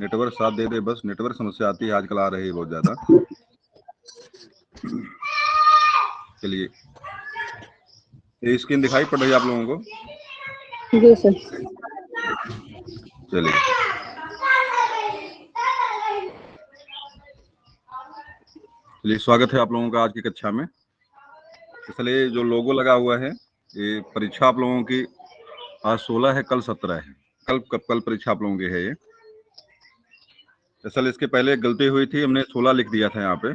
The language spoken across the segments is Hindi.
नेटवर्क साथ दे दे, बस नेटवर्क समस्या आती है आजकल, आ रही है बहुत ज्यादा। चलिए, ये स्क्रीन दिखाई पड़ रही है आप लोगों को? जी सर। चलिए, स्वागत है आप लोगों का आज की कक्षा में। इसलिए जो लोगो लगा हुआ है, ये परीक्षा आप लोगों की आज 16 है, कल 17 है। कल परीक्षा आप लोगों की है ये। दरअसल इसके पहले एक गलती हुई थी, हमने 16 लिख दिया था यहाँ पे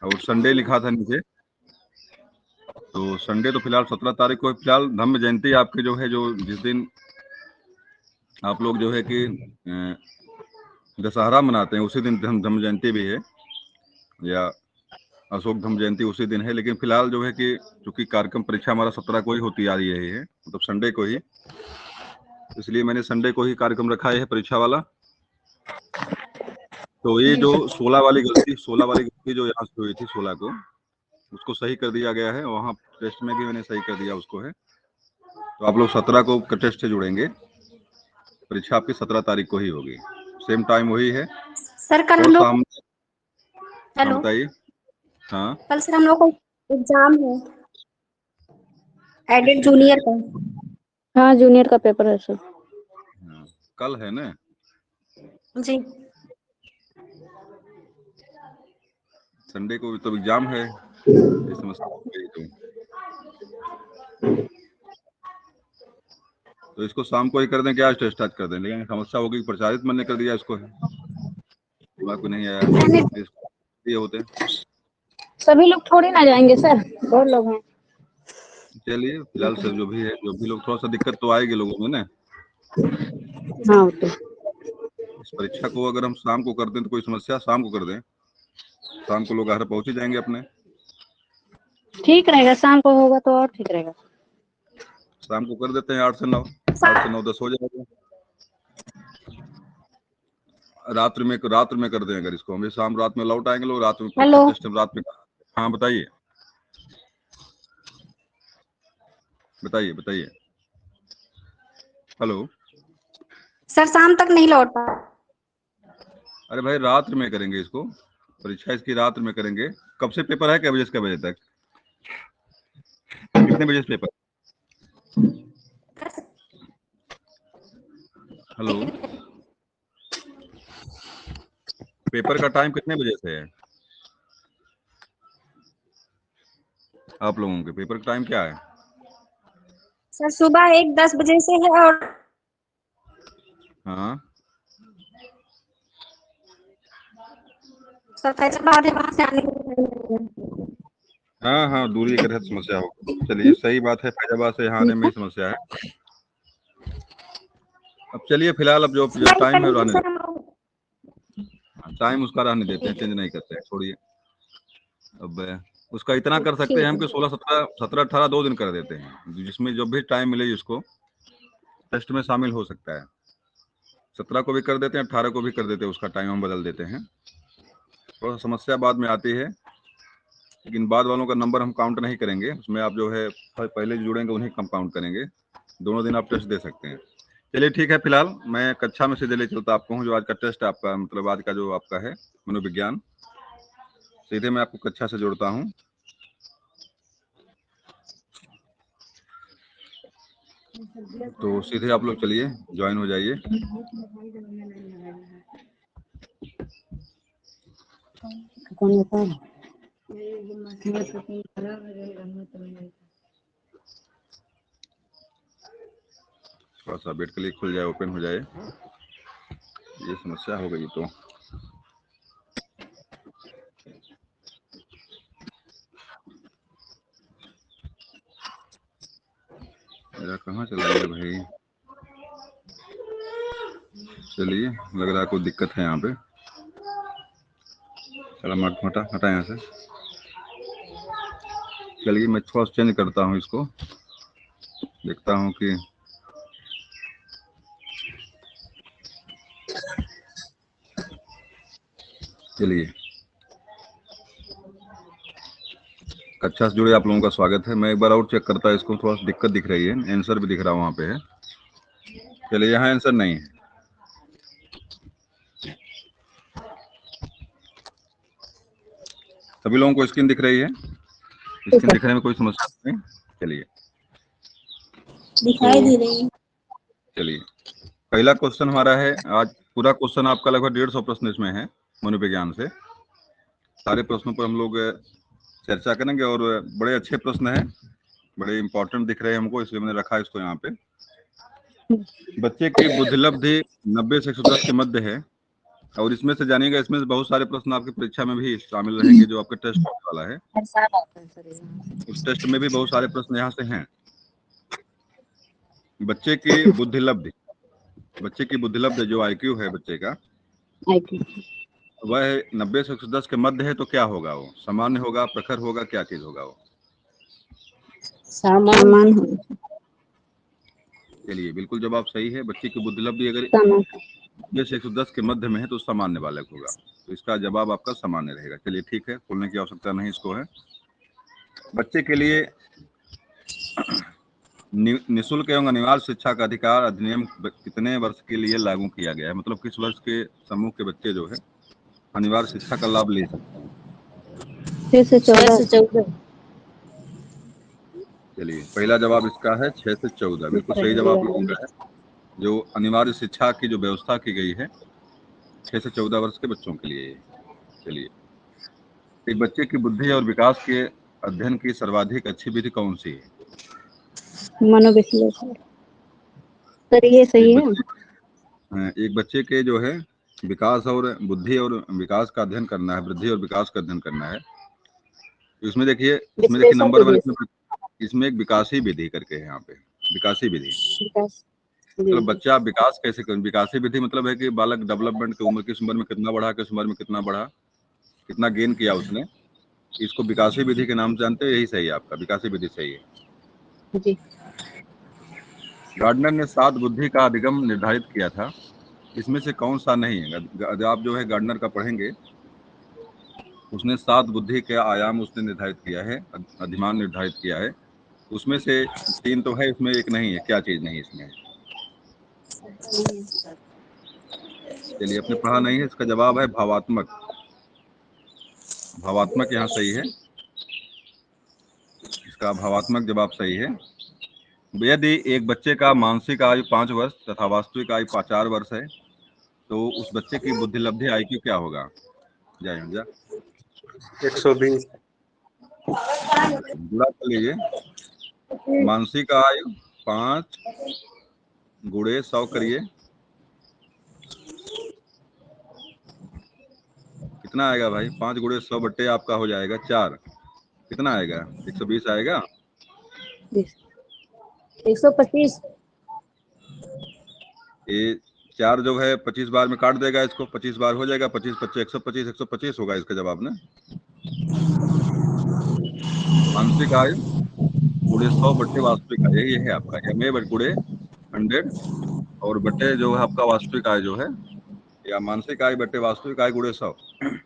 और संडे लिखा था नीचे। तो संडे तो फिलहाल 17 तारीख को, फिलहाल धम्म जयंती आपके जो है, जो जिस दिन आप लोग जो है कि दशहरा मनाते हैं, उसी दिन धम्म जयंती भी है, या अशोक धम्म जयंती उसी दिन है। लेकिन फिलहाल जो है कि चूंकि कार्यक्रम परीक्षा हमारा 17 को ही होती आ रही है, मतलब संडे को ही, इसलिए मैंने संडे को ही कार्यक्रम रखा है परीक्षा वाला। तो ये जो 16 वाली गलती जो यहाँ से हुई थी 16 को, उसको सही कर दिया गया है। वहाँ टेस्ट में भी मैंने सही कर दिया उसको है। तो आप लोग 17 को टेस्ट से जुड़ेंगे। परीक्षा आपकी 17 तारीख को ही होगी, सेम टाइम वही है सर। कल हम लोग, हेलो बताइए। हाँ, कल सर हम लोग को एग्जाम है, एडेड जूनियर का। हाँ, जूनियर का पेपर है सर। हाँ, कल है ना जी। संडे को तो एग्जाम है, ये समस्या हो गई। तो इसको शाम को ही कर दें क्या, आज टेस्ट आज कर दें? लेकिन समस्या होगी, प्रचारित मैंने कर दिया इसको, दिमाग को नहीं आया ये होते। सभी लोग थोड़ी ना जाएंगे सर, बहुत लोग हैं। चलिए, फिलहाल सर जो भी लोग, थोड़ा सा दिक्कत तो आएगी लोगों में ना। हाँ, तो इस परीक्षा को अगर हम शाम को कर दें तो कोई समस्या, शाम को कर दें, शाम को लोग घर पहुंच ही जाएंगे अपने। ठीक रहेगा, शाम को होगा तो और ठीक रहेगा। शाम को कर देते हैं 8 से 9, 10 हो जाएगा। रात्र में कर दें अगर इसको, हम शाम रात में लौट आएंगे लोग, रात में रात में। हाँ बताइए बताइए। हेलो सर, शाम तक नहीं लौट पा। अरे भाई, रात्र में करेंगे इसको, परीक्षा इसकी रात्र में करेंगे। कब से पेपर है, क्या बजे से क्या बजे तक, कितने बजे से पेपर? हेलो, पेपर का टाइम कितने बजे से है आप लोगों के? पेपर का टाइम क्या है? सर सुबह 10 बजे से है और हाँ सर फैजाबाद है, वहां से आने के। हाँ, दूरी की समस्या होगी। चलिए, सही बात है, फैजाबाद से यहाँ आने में ही समस्या है। अब चलिए, फिलहाल अब जो टाइम है रहने देते, टाइम उसका रहने देते हैं, चेंज नहीं करते हैं, छोड़िए। अब उसका इतना कर सकते हैं हम कि 16, 17, 18 2 दिन कर देते हैं, जिसमें जब भी टाइम मिले जिसको टेस्ट में शामिल हो सकता है। 17 को भी कर देते हैं, 18 को भी कर देते हैं, उसका टाइम हम बदल देते हैं। थोड़ा समस्या बाद में आती है, लेकिन बाद वालों का नंबर हम काउंट नहीं करेंगे, उसमें आप जो है पहले जुड़ेंगे उन्हें कम काउंट करेंगे। दोनों दिन आप टेस्ट दे सकते हैं। चलिए ठीक है, फिलहाल मैं कक्षा में सीधे ले चलता आपको हूँ। जो आज का टेस्ट है आपका, मतलब आज का जो आपका है मनोविज्ञान, सीधे मैं आपको कक्षा से जोड़ता हूँ। तो सीधे आप लोग चलिए ज्वाइन हो जाइए। थोड़ा सा वेट के लिए खुल जाए, ओपन हो जाए, ये समस्या हो गई। तो मेरा कहाँ चला गया भाई? चलिए, लग रहा है कोई दिक्कत है यहाँ पे। चलो हटा यहाँ से। चलिए, मैं थोड़ा चेंज करता हूँ इसको, देखता हूँ कि चलिए, कक्षा से जुड़े आप लोगों का स्वागत है। मैं एक बार और चेक करता है इसको, थोड़ा सा दिक्कत दिख रही है, आंसर भी दिख रहा है वहाँ पे है। चलिए, यहाँ आंसर नहीं है, सभी लोगों को स्क्रीन दिख रही है? स्क्रीन दिखने में कोई समस्या नहीं? चलिए दिखाई दे रही है। चलिए पहला क्वेश्चन हमारा है, आज पूरा क्वेश्चन आपका लगभग 150 प्रश्न इसमें है मनोविज्ञान से। सारे प्रश्नों पर हम लोग चर्चा करेंगे और बड़े अच्छे प्रश्न हैं, बड़े इंपॉर्टेंट दिख रहे हैं हमको, इसलिए मैंने रखा इसको यहाँ पे। बच्चे की बुद्धिलब्धि 90 से 110 के मध्य है, और इसमें से जानिएगा, इसमें से बहुत सारे प्रश्न आपकी परीक्षा में भी शामिल रहेंगे जो आपके टेस्ट होने वाला है। उस टेस्ट में भी बहुत सारे प्रश्न यहाँ से हैं। बच्चे की बुद्धिलब्धि जो आईक्यू है बच्चे का, वह 90 से 110 के मध्य है, तो क्या होगा वो? सामान्य होगा, प्रखर होगा, क्या चीज होगा वो? सामान। चलिए बिल्कुल जवाब सही है। बच्चे की बुद्धिलब्धि अगर 90 से 110 के मध्य में है तो सामान्य बालक होगा, तो इसका जवाब आपका सामान्य रहेगा। चलिए ठीक है, खोलने की आवश्यकता नहीं इसको है। बच्चे के लिए निःशुल्क एवं अनिवार्य शिक्षा का अधिकार अधिनियम कितने वर्ष के लिए लागू किया गया है? मतलब किस वर्ष के समूह के बच्चे जो है अनिवार्य शिक्षा का लाभ ले सकते हैं? 6 से 14। चलिए पहला जवाब इसका है 6 से 14, बिल्कुल सही जवाब लोगों का है। जो अनिवार्य शिक्षा की जो व्यवस्था की गई है 6 से 14 वर्ष के बच्चों के लिए। चलिए, एक बच्चे की बुद्धि और विकास के अध्ययन की सर्वाधिक अच्छी विधि कौन सी है? मनोविश्लेषण। सर ये सही है। एक बच्चे के जो है विकास और बुद्धि और विकास का अध्ययन करना है, वृद्धि और विकास का अध्ययन करना है। इसमें देखिए नंबर 1 इसमें एक विकासी विधि करके है यहाँ पे, विकासी विधि। मतलब बच्चा विकास कैसे करें? विकासी विधि मतलब है कि बालक डेवलपमेंट की उम्र, किस उम्र में कितना बढ़ा, किस उम्र में कितना बढ़ा, कितना गेन किया उसने, इसको विकासी विधि के नाम से जानते हैं। यही सही है आपका, विकासी विधि सही है जी। गार्डनर ने 7 बुद्धि का अधिगम निर्धारित किया था, इसमें से कौन सा नहीं है? आप जो है गार्डनर का पढ़ेंगे, उसने 7 बुद्धि के आयाम उसने निर्धारित किया है, अधिमान निर्धारित किया है। उसमें से 3 तो है, इसमें एक नहीं है। क्या चीज नहीं इसमें? चलिए, आपने पढ़ा नहीं है, इसका जवाब है भावात्मक। भावात्मक यहाँ सही है, इसका भावात्मक जवाब सही है। यदि एक बच्चे का मानसिक आयु 5 वर्ष तथा वास्तविक आयु 4 वर्ष है, तो उस बच्चे की बुद्धिलब्धि आईक्यू क्या होगा? जय हिंद। 120। गुणा कर लीजिए, मानसिक आयु 5 गुणे 100 करिए, कितना आएगा भाई? 5 गुणे 100 बट्टे आपका हो जाएगा 4, कितना आएगा? 120 आएगा। 125। ये 4 जो है 25 बार में काट देगा इसको, 25 बार हो जाएगा, 25 25 125, 125 होगा इसका जवाब ना। मानसिक आयु गुणे 100 बट्टे वास्तविक आयु, यही है आपका एमए गुणे 100, और बट्टे जो है आपका वास्तविक आयु जो है, या मानसिक आयु बट्टे वास्तविक आयु गुणे 100,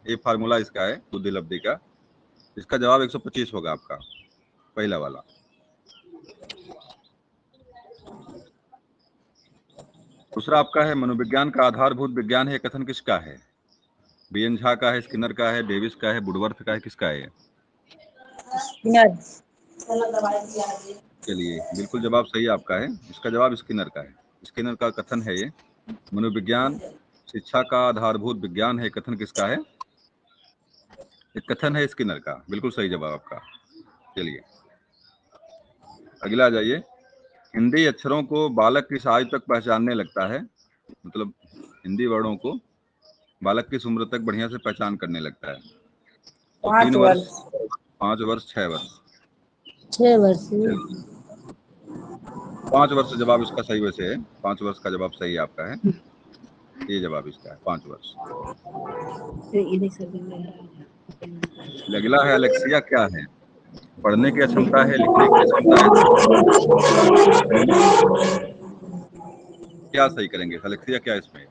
ये फार्मूला इसका है बुद्धिलब्धि का। इसका जवाब 125 होगा आपका, पहला वाला। दूसरा आपका है, मनोविज्ञान का आधारभूत विज्ञान है, कथन किसका है? बीएन झा का है, स्किनर का है, डेविस का है, वुडवर्थ का है, किसका है? चलिए बिल्कुल जवाब सही आपका है, इसका जवाब स्किनर का है। स्किनर का कथन है ये, मनोविज्ञान शिक्षा का आधारभूत विज्ञान है, कथन किसका है? एक कथन है स्किनर का, बिल्कुल सही जवाब आपका। चलिए अगला आ जाइए। हिंदी अक्षरों को बालक किस आयु तक पहचानने लगता है? मतलब हिंदी वर्णों को बालक किस उम्र तक बढ़िया से पहचान करने लगता है? तो 3 वर्ष, 5 वर्ष, 6 वर्ष। 6 वर्ष। 5 वर्ष जवाब इसका सही वैसे है, 5 वर्ष का जवाब सही आपका है, ये जवाब इसका है 5 वर्ष। अगला है अलेक्सिया क्या है? पढ़ने की क्षमता है, लिखने की क्षमता है, क्या सही करेंगे? अलेक्सिया क्या इसमें?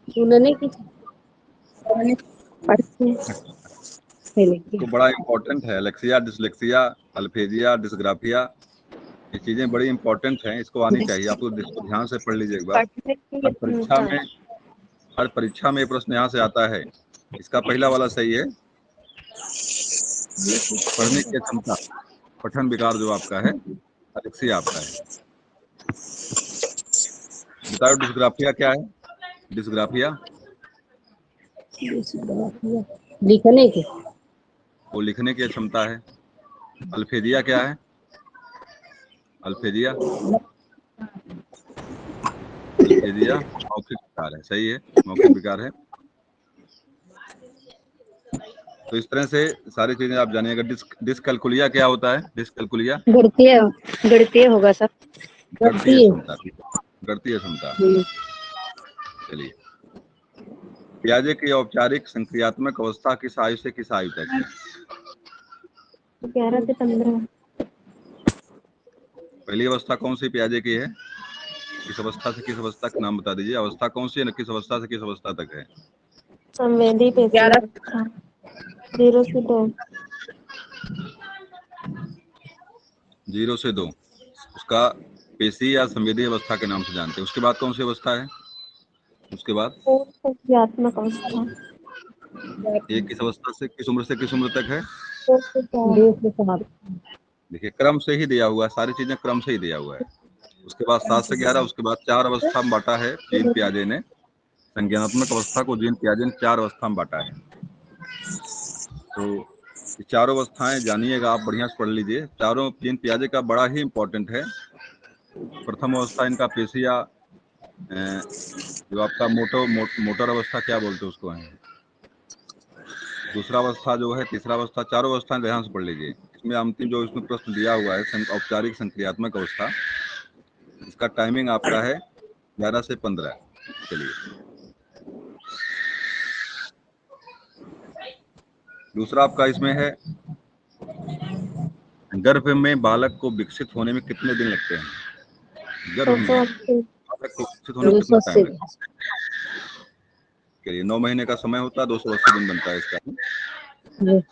सुनने की तो बड़ा इंपॉर्टेंट है अलेक्सिया, डिसलेक्सिया, अल्फेजिया, डिस्ग्राफिया, ये चीजें बड़ी इंपॉर्टेंट हैं, इसको आनी चाहिए। आप लोग इसको ध्यान से पढ़ लीजिए एक बार। हर परीक्षा में ये प्रश्न यहाँ से आता है इसका पहला वाला सही है। पढ़ने की क्षमता, पठन विकार जो आपका है, एलेक्सिया आपका है। बताओ डिस्ग्राफिया क्या है? डिस्ग्राफिया लिखने की। वो लिखने की क्षमता है। अल्फेजिया क्या है? अल्फेजिया, अल्फेजिया मौखिक विकार है। सही है, मौखिक विकार है। तो इस तरह से सारी चीजें आप जानिएगा। डिस्कैलकुलिया क्या होता है? डिस्कैलकुलिया गणितीय होगा सर। गणितीय क्षमता, गणितीय क्षमता। चलिए, पियाजे की औपचारिक संक्रियात्मक अवस्था किस आयु से किस आयु तक है? 11 से 15। पहली अवस्था कौन सी पियाजे की है? किस अवस्था से किस अवस्था का नाम बता दीजिए। अवस्था कौन सी है, किस अवस्था से किस अवस्था तक है? संवेदी पे 0 से 2। 0 से 2 उसका पेशी या संवेदी अवस्था के नाम से जानते हैं। उसके बाद कौन सी अवस्था है? उसके बाद संक्रियात्मक अवस्था। ये किस अवस्था से किस उम्र तक है? 2 से 4। देखिए, क्रम से ही दिया हुआ है, सारी चीजें क्रम से ही दिया हुआ है। उसके बाद 7 से 11, उसके बाद 4 अवस्था में बांटा है जीन पियाजे ने। संज्ञानात्मक अवस्था को जीन पियाजे ने 4 अवस्था में बांटा है। तो ये चारों अवस्थाएं जानिएगा आप, बढ़िया से पढ़ लीजिए। चारों जीन पियाजे का बड़ा ही इंपॉर्टेंट है। प्रथम अवस्था इनका पेशिया जो आपका मोटर अवस्था क्या बोलते हैं उसको है। दूसरा अवस्था जो है, तीसरा अवस्था, चारों अवस्थाएं ध्यान से पढ़ लीजिए। इसमें अंतिम जो इसमें प्रश्न दिया हुआ है औपचारिक संक्रियात्मक अवस्था, इसका टाइमिंग आपका है 11 से 15। चलिए, दूसरा आपका इसमें है, गर्भ में बालक को विकसित होने में कितने दिन लगते हैं? गर्भ में बालक को विकसित होने में कितना टाइम लगता है? चलिए, 9 महीने का समय होता है, 280 दिन बनता है इसका।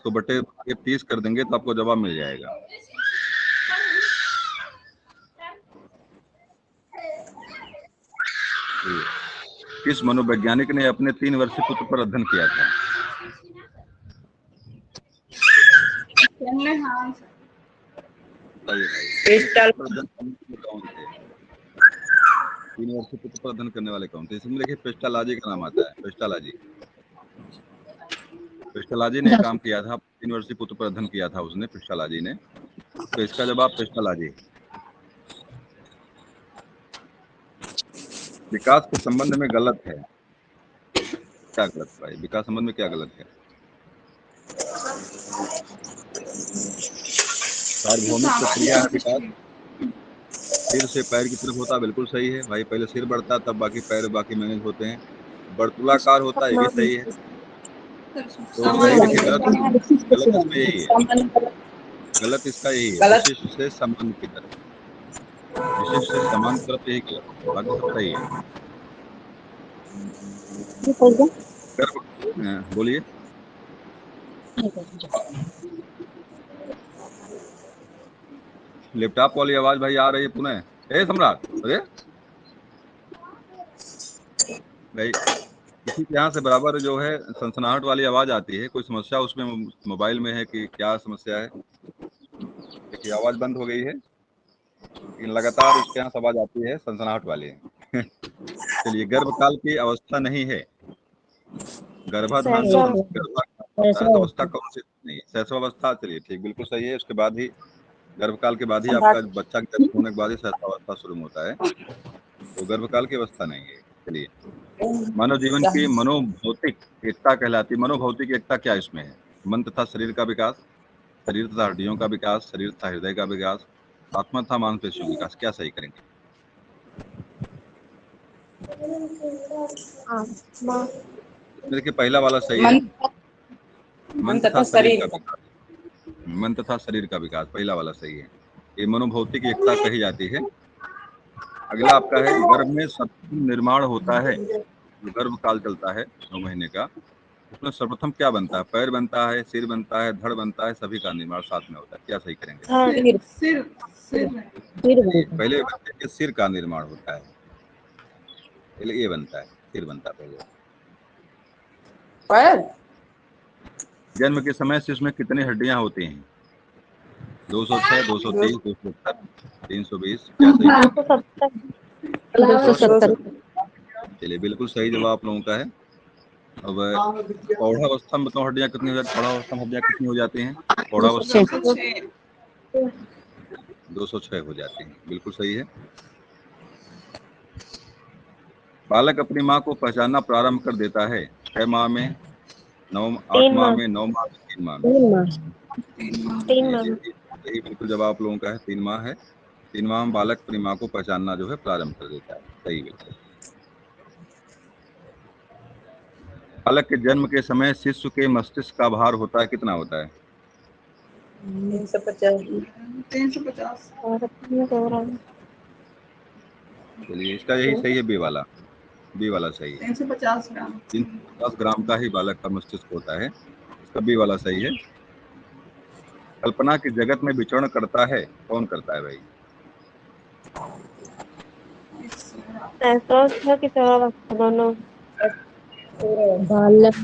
तो बटे 30 कर देंगे तो आपको जवाब मिल जाएगा। किस मनोवैज्ञानिक ने अपने 3 वर्षीय पुत्र पर अध्ययन किया था? कौन थे 3 वर्षीय पुत्र पर अध्ययन करने वाले? कौन थे? इसमें देखिए, पेस्टालाजी का नाम आता है। पेस्टालाजी ने काम किया था, 3 वर्षीय पुत्र पर अध्ययन किया था उसने, पेस्टालाजी ने। तो इसका जवाब पेस्टालाजी। विकास के संबंध में गलत है, क्या गलत भाई? विकास संबंध में क्या गलत है? सार्वभौमिक प्रक्रिया है विकास। सिर से पैर की तरफ होता है, बिल्कुल सही है भाई। पहले सिर बढ़ता है, तब बाकी पैर बाकी मैनेज होते हैं। वर्तुलाकार होता है, ये भी सही है। तो सही देखिए, गलत इसमें यही है, गलत इसका यही है, विशिष्ट से संबंध की तरफ, विशिष्ट से समान की तरफ यही गलत है, बाकी सब सही है। बोलिए। लैपटॉप वाली आवाज भाई आ रही है पुनः। ए सम्राट, अरे भाई, किसी के यहाँ से बराबर जो है सनसनाहट वाली आवाज आती है। कोई समस्या उसमें मोबाइल में है कि क्या समस्या है? देखिए, आवाज बंद हो गई है, लेकिन लगातार उसके यहाँ से आवाज आती है सनसनाहट वाली। चलिए, गर्भकाल की अवस्था नहीं है, गर्भाधान अवस्था कौन सी नहीं है? शैशवावस्था। चलिए ठीक, बिल्कुल सही है। उसके बाद ही गर्भकाल के बाद ही आपका बच्चा के जन्म होने के बाद ही शैशवावस्था शुरू होता है, तो गर्भकाल की अवस्था नहीं है। चलिए, मानव जीवन की मनोभौतिक एकता कहलाती है। मनोभौतिक एकता क्या इसमें है? मन तथा शरीर का विकास, शरीर तथा हड्डियों का विकास, शरीर तथा हृदय का विकास, आत्मा तथा मांसपेशियों का विकास। क्या सही करेंगे? देखिए, पहला वाला सही है, मन तथा शरीर का विकास। मन तथा शरीर का विकास, पहला वाला सही है। ये मनोभौतिक एकता कही जाती है। अगला आपका है, गर्भ में सर्वप्रथम निर्माण होता है, जो गर्भ काल चलता है 9 महीने का, उसमें सर्वप्रथम क्या बनता है? पैर बनता है, सिर बनता है, धड़ बनता है, सभी का निर्माण साथ में होता है। क्या सही करेंगे? पहले बच्चे के सिर का निर्माण होता है, पहले ये बनता है, सिर बनता है पहले। जन्म के समय शिशु में कितनी हड्डियां होती हैं? 206, 230, 270, 320, क्या सही? 270। चलिए बिल्कुल सही जवाब आप लोगों का है। अब प्रौढ़ावस्था में बताओ हड्डियां कितनी हो जाती, प्रौढ़ावस्था में हड्डियां कितनी हो जाती हैं? प्रौढ़ावस्था 206 हो जाती हैं, बिल्कुल सही है। बालक अपनी माँ को पहचानना प्रारंभ कर देता है 6 माह में, 8 माह में, 9 माह में, 3 माह में? 3 माह। यही बिल्कुल जवाब आप लोगों का है, 3 माह है। 3 माह में बालक अपनी माँ को पहचानना जो है प्रारंभ कर देता है, सही बिल्कुल। बालक के जन्म के समय शिशु के मस्तिष्क का भार होता है, कितना होता है? 350। चलिए इसका यही सही है, बी वाला सही है। 350 ग्राम। 350 ग्राम का ही बालक का मस्तिष्क होता है, इसका बी वाला सही है। कल्पना की जगत में विचरण करता है, कौन करता है भाई? दोनों बालक।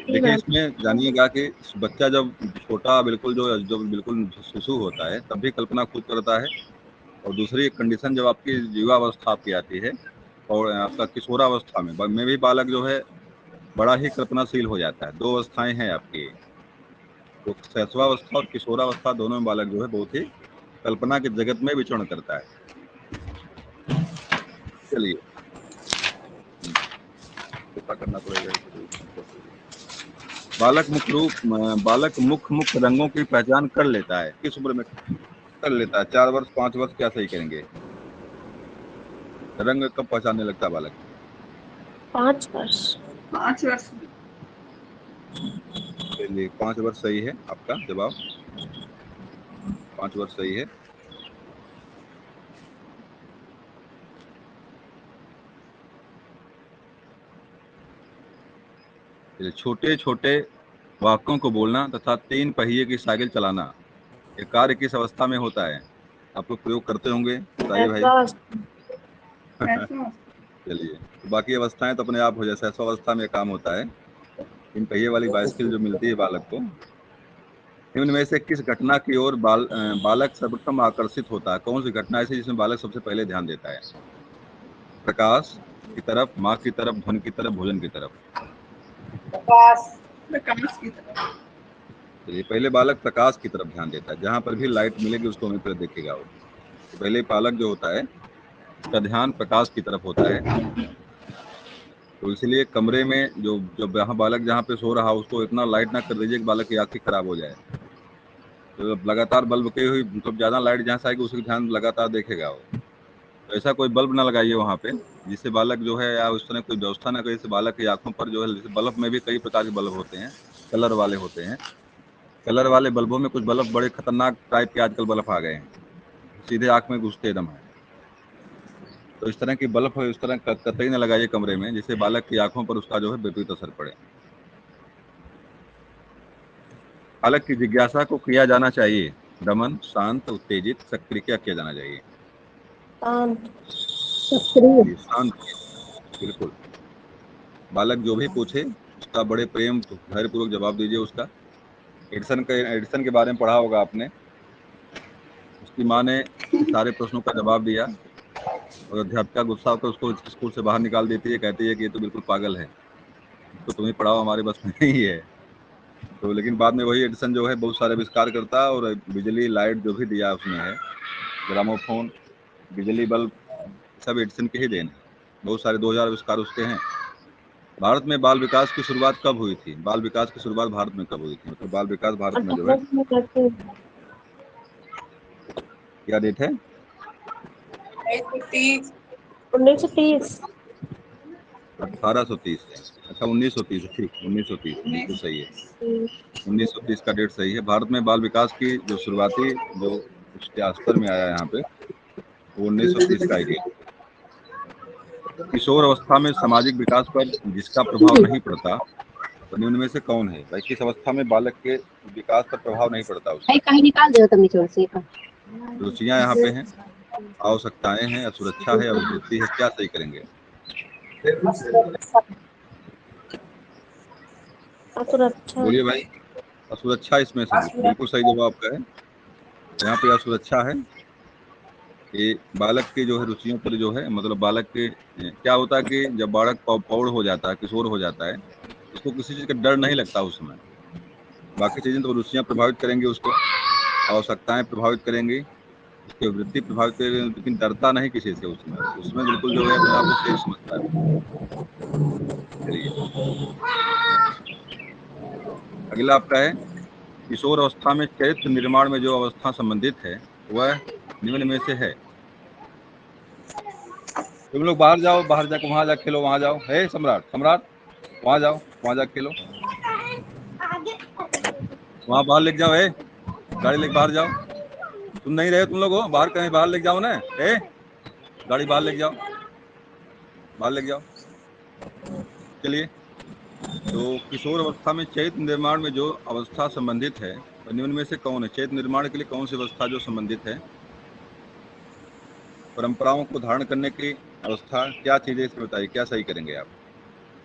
देखिए इसमें जानिएगा कि बच्चा जब छोटा बिल्कुल जो बिल्कुल शिशु होता है तब भी कल्पना खुद करता है, और दूसरी एक कंडीशन जब आपकी युवावस्था आपकी आती है और आपका किशोरावस्था में भी बालक जो है बड़ा ही कल्पनाशील हो जाता है। 2 अवस्थाएं हैं आपकी, तो शैशवावस्था और किशोरावस्था दोनों में बालक जो है बहुत ही कल्पना के जगत में विचरण करता है। चलिए कृपा करना पड़ेगा। बालक मुख्य रंगों की पहचान कर लेता है, किस उम्र में कर लेता है? 4 वर्ष, 5 वर्ष, क्या सही करेंगे? रंग कब पहचानने लगता है बालक? 5 वर्ष। 5 वर्ष। चलिए 5 वर्ष सही है आपका जवाब, 5 वर्ष सही है। छोटे छोटे वाक्यों को बोलना तथा 3 पहिए की साइकिल चलाना, ये कार्य किस अवस्था में होता है? आप लोग प्रयोग करते होंगे, बताइए भाई। चलिए तो बाकी अवस्थाएं तो अपने आप हो जाए, ऐसा अवस्था में काम होता है। 3 पहिए वाली बाइसिकल जो मिलती है बालक को, निम्न में से किस घटना की ओर बालक सर्वप्रथम आकर्षित होता है? कौन सी घटना ऐसी जिसमें बालक सबसे पहले ध्यान देता है? प्रकाश की तरफ, माँ की तरफ, धन की तरफ, भोजन की तरफ? प्रकाश की तरफ। चलिए पहले बालक प्रकाश की तरफ ध्यान देता है, जहां पर भी लाइट मिलेगी उसको वहीं पर देखेगा वो। तो पहले बालक जो होता है उसका ध्यान प्रकाश की तरफ होता है, तो इसलिए कमरे में जो जब यहाँ बालक जहाँ पे सो रहा उसको इतना लाइट ना कर दीजिए कि बालक की आंखें खराब हो जाए। तो लगातार बल्ब के हुई मतलब ज्यादा लाइट जहाँ से आएगी उसका ध्यान लगातार देखेगा वो। तो ऐसा कोई बल्ब ना लगाइए वहाँ पे जिससे बालक जो है, या उस तरह कोई व्यवस्था ना करिए जिससे बालक की आंखों पर जो है, जैसे बल्ब में भी कई प्रकार के बल्ब होते हैं, कलर वाले होते हैं। कलर वाले बल्बों में कुछ बल्ब बड़े खतरनाक टाइप के आजकल बल्ब आ गए हैं, सीधे आंख में घुसते एकदम है। तो इस तरह की बल्ब है, इस तरह कतई न लगाइए कमरे में जिससे बालक की आंखों पर उसका जो है विपरीत असर पड़े। बालक की जिज्ञासा को किया जाना चाहिए दमन, शांत, उत्तेजित, सक्रिय, क्या किया जाना चाहिए? शांत, बिल्कुल। बालक जो भी पूछे उसका बड़े प्रेम धैर्यपूर्वक जवाब दीजिए उसका। एडिसन के बारे में पढ़ा होगा आपने, उसकी माँ ने सारे प्रश्नों का जवाब दिया और अध्यापिका गुस्सा होकर उसको स्कूल से बाहर निकाल देती है, कहती है कि ये तो बिल्कुल पागल है, इसको तुम्हें पढ़ाओ, हमारे बस में नहीं है। तो लेकिन बाद में वही एडिसन जो है बहुत सारे आविष्कार करता है, और बिजली लाइट जो भी दिया उसने है, ग्रामोफोन, बिजली बल्ब, सब एडिसन के ही देन है। बहुत सारे 2000 आविष्कार उसके हैं। भारत में बाल विकास की शुरुआत कब हुई थी? बाल विकास की शुरुआत भारत में कब हुई थी? मतलब बाल विकास भारत में जो है, क्या डेट है? 1930। 1830 है। अच्छा 1930, ठीक, 1930 बिल्कुल सही है, 1930 का डेट सही है। भारत में बाल विकास की जो शुरुआती जो स्तर में आया यहाँ पे, वो 1930 का ही। किशोर अवस्था में सामाजिक विकास पर जिसका प्रभाव नहीं पड़ता, तो निम्न में से कौन है? भाई किस अवस्था में बालक के विकास पर प्रभाव नहीं पड़ता उसका? कहीं निकाल दो तुम निचोड़ से। रुचियां यहाँ पे हैं, आवश्यकताएं हैं, या सुरक्षा है, या अभिवृत्ति है, क्या सही करेंगे? असुरक्षा। बोलिए भाई। असुरक्षा इसमें से बिल्कुल सही जवाब आपका है। यहाँ पे असुरक्षा है। ये बालक की जो है रुचियों पर जो है, मतलब बालक के क्या होता है कि जब बालक प्रौढ़ हो जाता है, किशोर हो जाता है, उसको किसी चीज का डर नहीं लगता उस समय। बाकी चीजें तो रुचियां प्रभावित करेंगी उसको, आवश्यकताएं प्रभावित करेंगी, उसकी वृत्ति प्रभावित करेगी, लेकिन डरता नहीं किसी से उस समय। उसमें बिल्कुल जो है अपने आप को सेफ समझता है। चलिए, अगला आपका है किशोर अवस्था में चरित्र निर्माण में जो अवस्था संबंधित है वह निम्न में से है। तुम लोग बाहर जाओ, बाहर जाके वहां जा खेलो, वहां जाओ। हे सम्राट, सम्राट वहां जाओ, वहां जा खेलो, वहां बाहर लेके जाओ। गाड़ी लेके बाहर जाओ। तुम नहीं रहे, तुम लोग हो बाहर, कहीं बाहर लेके जाओ ना। गाड़ी बाहर लेके जाओ, बाहर लेके जाओ। चलिए, तो किशोर अवस्था में चैत्य निर्माण में जो अवस्था संबंधित है वह निम्न में से कौन है? चैत्य निर्माण के लिए कौन सी अवस्था जो संबंधित है? परंपराओं को धारण करने की अवस्था, क्या चीजें इसमें बताइए, क्या सही करेंगे आप?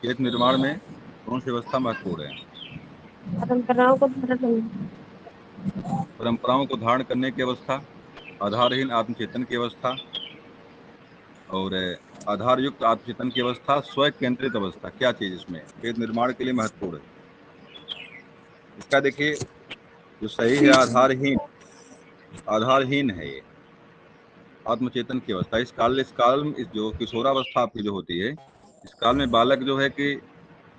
चैत्य निर्माण में कौन सी अवस्था महत्वपूर्ण है? परंपराओं को धारण। परंपराओं को धारण करने की अवस्था, आधारहीन आत्मचेतन की अवस्था, और आधार युक्त आत्मचेतन की अवस्था, स्व केंद्रित अवस्था, क्या चीज इसमें चैत्य निर्माण के लिए महत्वपूर्ण है? इसका देखिए, जो सही है आधारहीन, आधारहीन है ये आत्मचेतन की अवस्था। इस जो किशोरावस्था आपकी जो होती है, इस काल में बालक जो है कि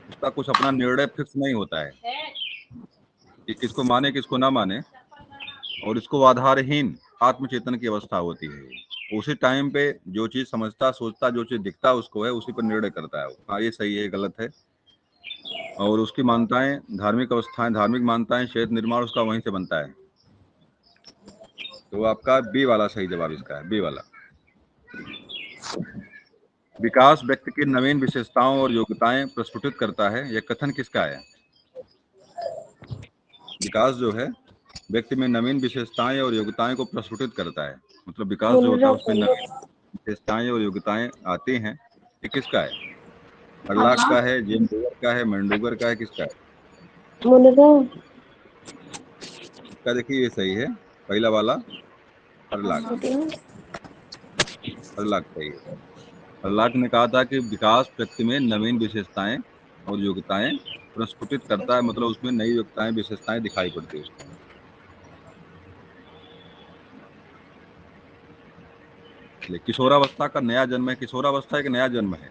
उसका कुछ अपना निर्णय फिक्स नहीं होता है कि किसको माने किसको ना माने, और इसको आधारहीन आत्मचेतन की अवस्था होती है। उसी टाइम पे जो चीज समझता सोचता, जो चीज दिखता उसको है, उसी पर निर्णय करता है। हाँ, ये सही है, गलत है। और उसकी मान्यताएं, धार्मिक अवस्थाएं, धार्मिक मान्यताएं, चैत्य निर्माण उसका वहीं से बनता है। तो आपका बी वाला सही जवाब इसका है, बी वाला। विकास व्यक्ति की नवीन विशेषताओं और योग्यताएं प्रस्फुटित करता है, यह कथन किसका है? विकास जो है व्यक्ति में नवीन विशेषताएं और योग्यताएं को प्रस्फुटित करता है, मतलब विकास जो होता है उसमें नवीन विशेषताएं और योग्यताएं आती हैं। ये किसका है? हर्लाक का है, जेम्स डूगर का है, मेंडूगर का है, किसका है? इसका देखिए ये सही है, पहला वाला, हर्लाक। हर्लाक सही है। हर्लाक ने कहा था कि विकास व्यक्ति में नवीन विशेषताएं और योग्यताएं प्रस्फुटित करता है, मतलब उसमें नई योग्यताएं विशेषताएं दिखाई पड़ती है उसमें। किशोरावस्था का नया जन्म है। किशोरावस्था एक नया जन्म है,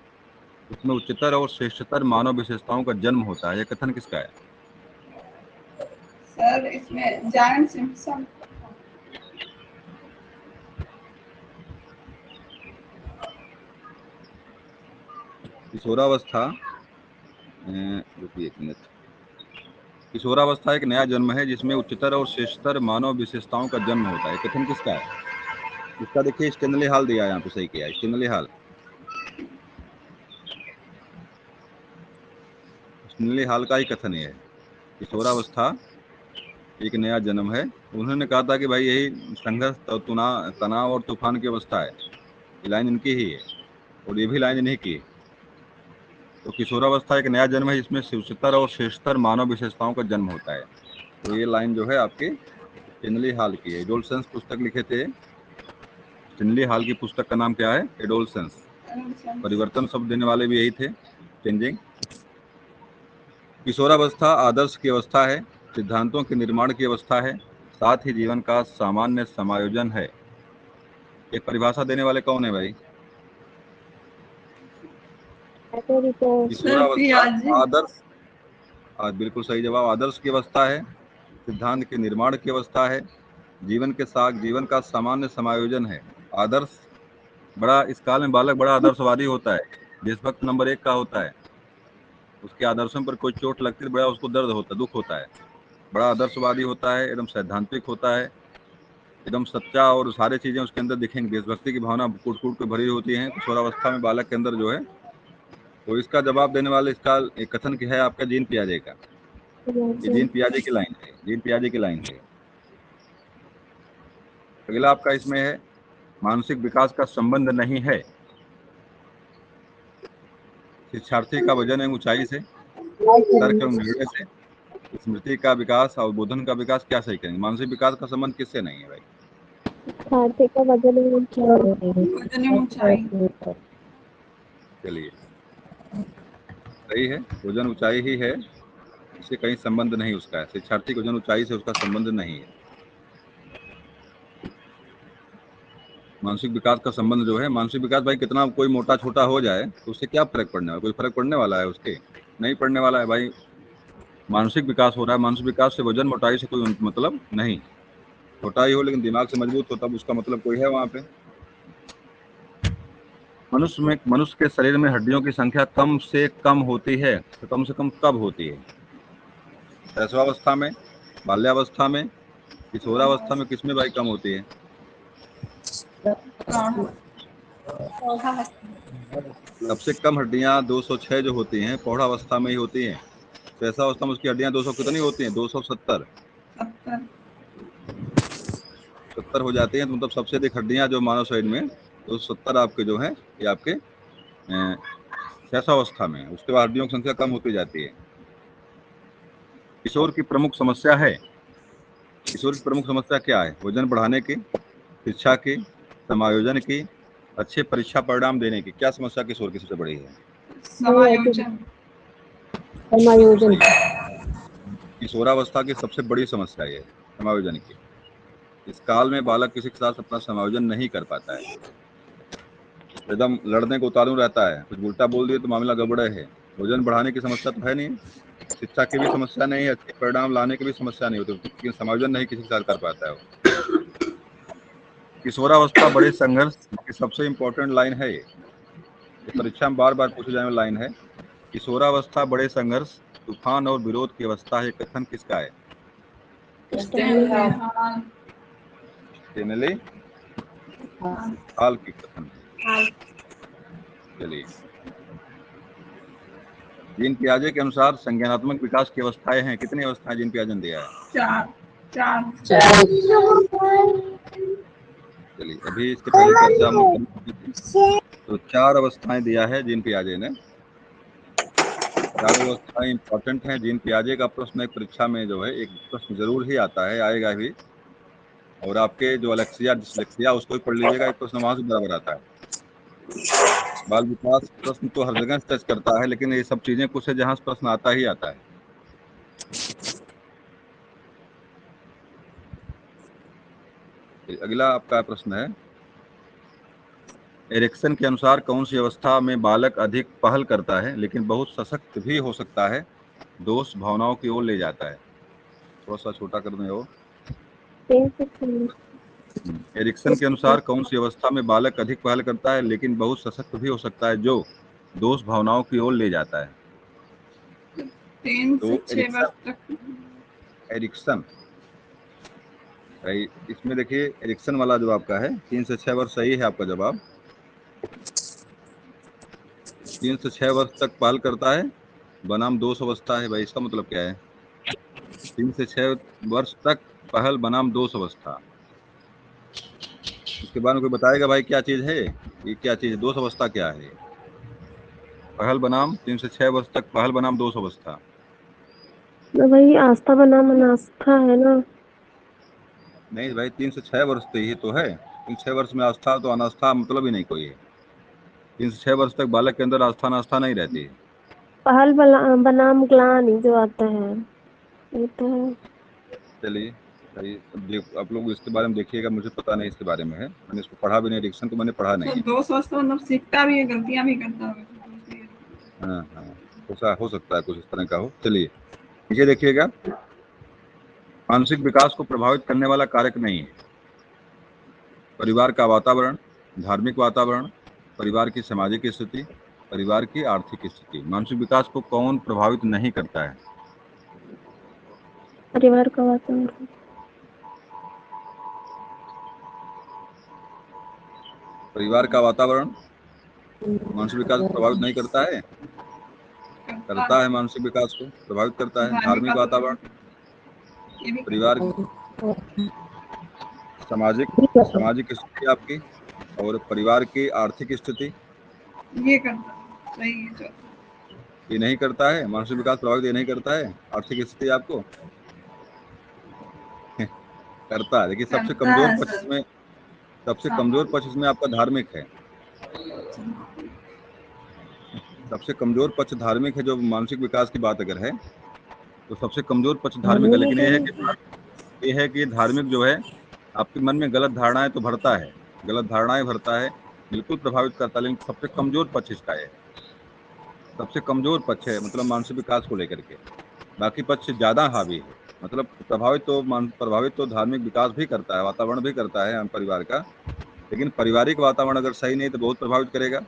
उसमें उच्चतर और श्रेष्ठतर मानव विशेषताओं का जन्म होता है, यह कथन किसका है? सर इसमें जॉन सिम्पसन। किशोरावस्था, रुकिए एक मिनट। किशोरावस्था एक नया जन्म है जिसमें उच्चतर और श्रेष्ठतर मानव विशेषताओं का जन्म होता है, कथन किसका है? इसका देखिए स्टेनली हॉल दिया है यहाँ पे, सही किया है स्टेनली हॉल। स्टेनली हॉल का ही कथन ये है, किशोरावस्था एक नया जन्म है। उन्होंने कहा था कि भाई यही संघर्ष, तनाव और तूफान की अवस्था है। ये लाइन इनकी ही है, और ये भी लाइन इन्हीं की है। तो किशोरावस्था एक नया जन्म है जिसमें उच्चतर और श्रेष्ठतर मानव विशेषताओं का जन्म होता है। तो ये लाइन जो है आपकी स्टेनली हॉल की है। एडोलसेंस पुस्तक लिखे थे। स्टेनली हॉल की पुस्तक का नाम क्या है? एडोलसेंस। परिवर्तन शब्द देने वाले भी यही थे, चेंजिंग। किशोरावस्था आदर्श की अवस्था है, सिद्धांतों के निर्माण की अवस्था है, साथ ही जीवन का सामान्य समायोजन है। एक परिभाषा देने वाले कौन है भाई? सर किशोरावस्था पियाजी। आदर्श, बिल्कुल सही जवाब। आदर्श की अवस्था है, सिद्धांत के निर्माण की अवस्था है, जीवन के साथ जीवन का सामान्य समायोजन है। आदर्श, बड़ा इस काल में बालक बड़ा आदर्शवादी होता है, देशभक्त नंबर 1 का होता है। उसके आदर्शों पर कोई चोट लगती है, बड़ा उसको दर्द होता, दुख होता है। बड़ा आदर्शवादी होता है, एकदम सैद्धांतिक होता है, एकदम सच्चा, और सारी चीजें उसके अंदर दिखेंगी। देशभक्ति की भावना कूट कूट के भरी होती है किशोरावस्था में बालक के अंदर जो है। तो इसका जवाब देने वाले इसका एक कथन की है आपका, जीन पियाजे का। ये जीन पियाजे की लाइन है, जीन पियाजे की लाइन है। अगला आपका इसमें है, मानसिक विकास का संबंध नहीं है शिक्षार्थी का वजन एवं ऊंचाई से। तर्क एवं निर्णय से स्मृति का विकास और बोधन का विकास क्या सही करेंगे? मानसिक विकास का संबंध किससे नहीं है भाई? खाते का वजन वजन एवं ऊंचाई। चलिए सही है, वजन ऊंचाई ही है, इससे कहीं संबंध नहीं उसका है। शिक्षार्थी के वजन ऊंचाई से उसका संबंध नहीं है। मानसिक विकास का संबंध जो है, मानसिक विकास भाई कितना कोई मोटा छोटा हो जाए तो उससे क्या फर्क पड़ने वाला? कोई फर्क पड़ने वाला है उसके? नहीं पड़ने वाला है भाई। मानसिक विकास हो रहा है, मानसिक विकास से वजन मोटाई से कोई मतलब नहीं। छोटा ही हो लेकिन दिमाग से मजबूत हो तब उसका मतलब कोई है वहां पे। मनुष्य के शरीर में हड्डियों की संख्या कम से कम होती है तो कम से कम कब होती है? शैशवावस्था में, बाल्यावस्था में, किशोरावस्था में, किसमें भाई कम होती है? सबसे कम हड्डियां 206 जो होती हैं प्रौढ़ावस्था में ही होती हैं। शैशवावस्था में उसकी हड्डियां 200 कितनी होती हैं? 270 70 हो जाती हैं। तो मतलब सबसे अधिक हड्डियां जो मानव शरीर में 270 आपके जो है ये आपके शैशवावस्था में। उसके बाद हड्डियों की संख्या कम होती जाती है। किशोर की प्रमुख समस्या है, किशोर की प्रमुख समस्या क्या है? वजन बढ़ाने की, शिक्षा की, समायोजन की, अच्छे परीक्षा परिणाम देने की। क्या समस्या किशोर की सबसे बड़ी है? समायोजन। समायोजन। किशोरावस्था की सबसे बड़ी समस्या ये है समायोजन की। इस काल में बालक किसी के साथ अपना समायोजन नहीं कर पाता है, एकदम लड़ने को उतारू रहता है। कुछ उल्टा बोल दिए तो मामला गड़बड़ है। वजन बढ़ाने की समस्या तो है नहीं, शिक्षा की भी समस्या नहीं है, अच्छे परिणाम लाने की भी समस्या नहीं होती, लेकिन समायोजन नहीं किसी के साथ कर पाता है वो। किशोरावस्था बड़े संघर्ष की सबसे इम्पोर्टेंट लाइन है ये परीक्षा में बार बार पूछे जाने वाली लाइन है। किशोरावस्था बड़े संघर्ष, तूफान और विरोध की अवस्था है। कथन किसका है? स्टेनली हॉल की कथन है। चलिए, जीन पियाजे के अनुसार संज्ञानात्मक विकास की अवस्थाएं हैं। कितनी अवस्थाएं जीन पियाजे ने दिया है? 4। चलिए, अभी इसके पहले चर्चा हम लोग कर चुके थे। तो 4 अवस्थाएं दिया है जीन पियाजे ने। 4 अवस्थाएं इंपॉर्टेंट हैं। जीन पियाजे का प्रश्न एक परीक्षा में जो है एक प्रश्न जरूर ही आता है, आएगा भी। और आपके जो अलेक्सिया डिसलेक्सिया उसको भी पढ़ लीजिएगा, एक प्रश्न वहां से बराबर आता है। बाल विकास प्रश्न तो हर जगह टच करता है, लेकिन ये सब चीजें कुछ है जहां से प्रश्न आता ही आता है। अगला आपका प्रश्न है, एरिक्सन के अनुसार कौन सी अवस्था में बालक अधिक पहल करता है लेकिन बहुत सशक्त भी हो सकता है, दोष भावनाओं की ओर ले जाता है? थोड़ा सा छोटा कर दें वो। एरिक्सन के अनुसार कौन सी अवस्था में बालक अधिक पहल करता है लेकिन बहुत सशक्त भी हो सकता है जो दोष भावनाओं की ओर ले जाता है? 3 से 6 वर्ष तक। एरिक्सन भाई, इसमें देखिए एरिक्सन वाला जो आपका है 3 से 6 वर्ष सही है आपका जवाब। 3 से 6 वर्ष तक पहल करता है बनाम दोष अवस्था है। भाई इसका मतलब क्या है? 3 से 6 वर्ष तक पहल बनाम दोष अवस्था। उसके बाद में कोई बताएगा भाई क्या चीज है ये? क्या चीज है? दोष अवस्था क्या है? पहल बनाम 3 से 6 वर्ष तक पहल बनाम दोष अवस्था। तो वही आस्था बनाम अनास्था है ना? नहीं भाई, 3 से 6 वर्ष तो ये तो है। 3 से 6 वर्ष में आस्था तो अनास्था मतलब ही नहीं कोई है। 3 से 6 वर्ष तक बालक के अंदर आस्था अनास्था नहीं रहती है। पहल बनाम ग्लानि जो आता है ये तो है। चलिए सही। अब आप लोग इसके बारे में देखिएगा, मुझे पता नहीं इसके बारे में है, मैंने इसको पढ़ा भी नहीं, एडिक्शन को मैंने पढ़ा नहीं तो है। 2 वर्ष तो मतलब सीखता भी है, गलतियां भी करता है। हाँ हाँ, ऐसा हो सकता है कुछ इस तरह का हो। चलिए ये देखिएगा, मानसिक विकास को प्रभावित करने वाला कारक नहीं है परिवार का वातावरण, धार्मिक वातावरण, परिवार की सामाजिक स्थिति, परिवार की आर्थिक स्थिति। मानसिक विकास को कौन प्रभावित नहीं करता है? परिवार का वातावरण। परिवार का वातावरण मानसिक विकास को प्रभावित नहीं करता है? करता है, मानसिक विकास को प्रभावित करता है। धार्मिक वातावरण, परिवार, सामाजिक स्थिति आपकी, और परिवार की आर्थिक स्थिति। ये करता है, सही है। ये नहीं करता है, मानसिक विकास प्रभावित ये नहीं करता है। आर्थिक स्थिति आपको करता है। देखिए सबसे करता कमजोर है पक्ष सर। में, सबसे कमजोर पक्ष इसमें आपका धार्मिक है। सबसे कमजोर पक्ष धार्मिक है। जो मानसिक विकास की बात अगर है तो सबसे कमजोर पक्ष धार्मिक है। लेकिन ये है कि धार्मिक जो है आपके मन में गलत धारणाएं तो भरता है, गलत धारणाएं भरता है, बिल्कुल प्रभावित करता है। लेकिन सबसे कमजोर पक्ष इसका है, सबसे कमजोर पक्ष है मतलब मानसिक विकास को लेकर के। बाकी पक्ष ज्यादा हावी है। मतलब प्रभावित तो धार्मिक विकास भी करता है, वातावरण भी करता है हम परिवार का। लेकिन पारिवारिक वातावरण अगर सही नहीं तो बहुत प्रभावित करेगा।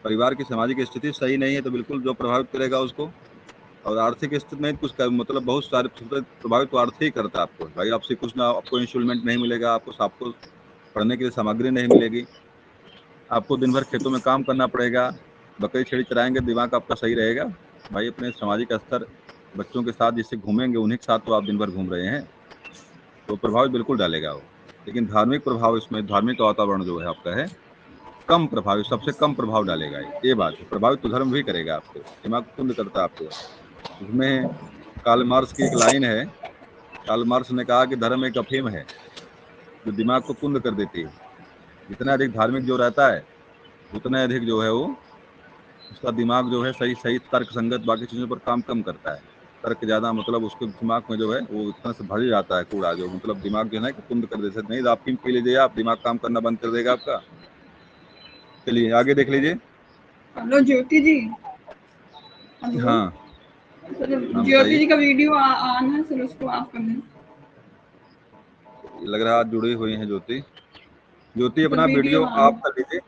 परिवार की सामाजिक स्थिति सही नहीं है तो बिल्कुल जो प्रभावित करेगा उसको। और आर्थिक स्थिति नहीं कुछ मतलब बहुत सारे प्रभावित तो आर्थिक ही करता है आपको। भाई आपसे कुछ ना, आपको इंस्टॉलमेंट नहीं मिलेगा, आपको पढ़ने के लिए सामग्री नहीं मिलेगी, आपको दिन भर खेतों में काम करना पड़ेगा, बकरी छेड़ी चराएंगे, दिमाग आपका सही रहेगा। भाई अपने सामाजिक स्तर बच्चों के साथ जिससे घूमेंगे उन्हीं के साथ तो आप दिन भर घूम रहे हैं, तो प्रभाव बिल्कुल डालेगा वो। लेकिन धार्मिक प्रभाव, इसमें धार्मिक वातावरण जो है आपका है कम प्रभावी, सबसे कम प्रभाव डालेगा। ये बात है। प्रभावित तो धर्म भी करेगा आपको, दिमाग कुंद करता है आपको। इसमें कार्ल मार्क्स की एक लाइन है। कार्ल मार्क्स ने कहा कि धर्म एक अफीम है जो दिमाग को कुंद कर देती है। जितना अधिक धार्मिक जो रहता है उतना अधिक जो है वो, उसका दिमाग जो है सही सही तर्क संगत बाकी चीजों पर काम कम करता है। तर्क ज्यादा मतलब उसके दिमाग में जो है वो इतना से भर जाता है कूड़ा, जो मतलब दिमाग जो है कि कुंद कर देते। नहीं तो आप पी लीजिए, आप दिमाग काम करना बंद कर देगा आपका। चलिए आगे देख लीजिए। हेलो ज्योति जी। हेलो हाँ सर, हाँ ज्योति बताइए। जी का वीडियो आना है सर, उसको ऑफ कर दें। लग रहा है आज जुड़ी हुई है ज्योति। ज्योति सर अपना वीडियो वीडियो ऑन। ऑफ कर लीजिए।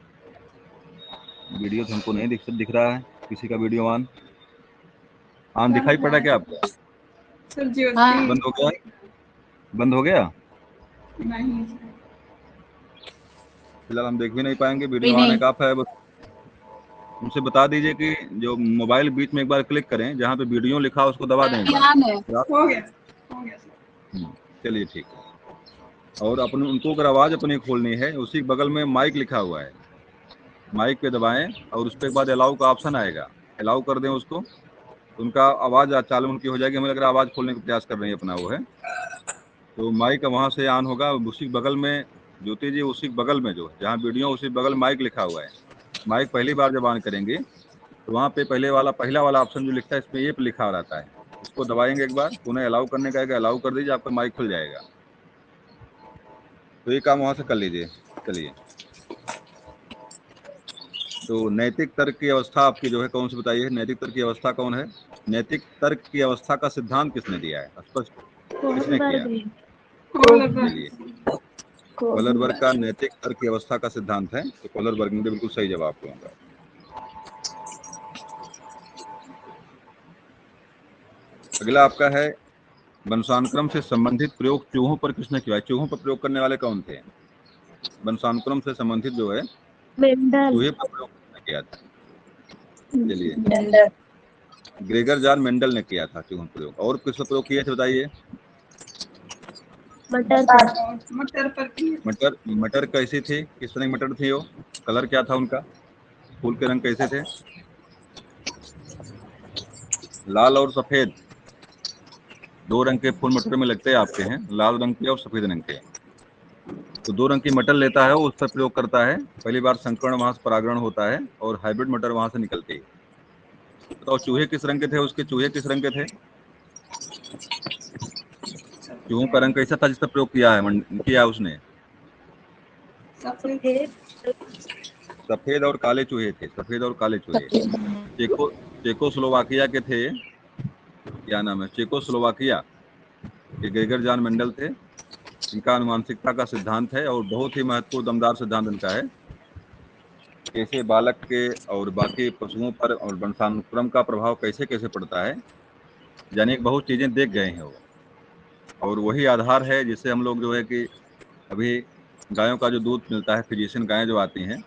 वीडियो तो हमको नहीं दिख रहा है किसी का वीडियो ऑन सर दिखाई पड़ रहा है है क्या आपको? सर ज्योति। बंद हो गया? बंद हो गया? नहीं सर। फिलहाल हम देख भी नहीं पाएंगे। वीडियो ऑन है आप है, बस उनसे बता दीजिए कि जो मोबाइल बीच में एक बार क्लिक करें जहाँ पे वीडियो लिखा है उसको दबा दें एक बार। हो गया सर। चलिए ठीक है। और अपन उनको अगर आवाज अपनी खोलनी है, उसी बगल में माइक लिखा हुआ है, माइक पे दबाएं और उस पर बाद अलाउ का ऑप्शन आएगा, अलाउ कर दें उसको, तो उनका आवाज चालू उनकी हो जाएगी। हमें अगर आवाज खोलने का प्रयास कर रहे हैं अपना वो है तो माइक वहां से ऑन होगा। उसी बगल में ज्योति जी, उसी बगल में जो जहाँ वीडियो उसी बगल माइक लिखा हुआ है, माइक पहली बार जब ऑन करेंगे तो वहाँ पे पहला वाला ऑप्शन जो लिखता है इसमें ये लिखा रहता है, उसको दबाएंगे एक बार, उन्हें अलाउ करने का अलाउ कर दीजिए, आपका माइक खुल जाएगा। तो ये काम वहां से कर लीजिए। चलिए, तो नैतिक तर्क की अवस्था आपकी जो है कौन सी बताइए? नैतिक तर्क की अवस्था कौन है? नैतिक तर्क की अवस्था का सिद्धांत किसने दिया है? स्पष्ट किसने किया? चलिए, कोहलरबर्ग का नैतिक तर्क की अवस्था का सिद्धांत है, तो कोहलरबर्ग ने बिल्कुल सही जवाब दूंगा। अगला आपका है वंशानुक्रम से संबंधित प्रयोग चूहों पर किसने किया? चूहों पर प्रयोग करने वाले कौन थे? वंशानुक्रम से संबंधित जो है मेंडल। चूहे पर प्रयोग किसने किया था? चलिए, ग्रेगर जॉन मेंडल ने किया था चूहों पर प्रयोग। और किस पर प्रयोग किए थे बताइए? मटर पर। और मटर पर भी। मटर। मटर कैसी थी? किस तरह की मटर थी वो? कलर क्या था उनका? फूल के रंग कैसे थे? लाल और सफेद, दो रंग के फूल मटर में लगते हैं आपके हैं, लाल रंग के और सफेद रंग के। तो दो रंग की मटर लेता है वो, उस पर प्रयोग करता है। पहली बार संकरण वहां से परागण होता है और हाइब्रिड मटर वहां से निकलती है। तो चूहे किस रंग के थे? उसके चूहे किस रंग के थे? चूहों का रंग कैसा था जिसका प्रयोग किया उसने? सफेद। सफेद और काले चूहे थे, सफेद और काले चूहे। चेकोस्लोवाकिया के थे, क्या नाम है, चेकोस्लोवाकिया के ग्रेगर जॉन मेंडल थे। इनका अनुवांशिकता का सिद्धांत है और बहुत ही महत्वपूर्ण दमदार सिद्धांत इनका है। कैसे बालक के और बाकी पशुओं पर और वंशानुक्रम का प्रभाव कैसे कैसे पड़ता है, यानी कि बहुत चीजें देख गए हैं वो। और वही आधार है जिससे हम लोग जो है कि अभी गायों का जो दूध मिलता है, फिजिशियन गायें जो आती हैं,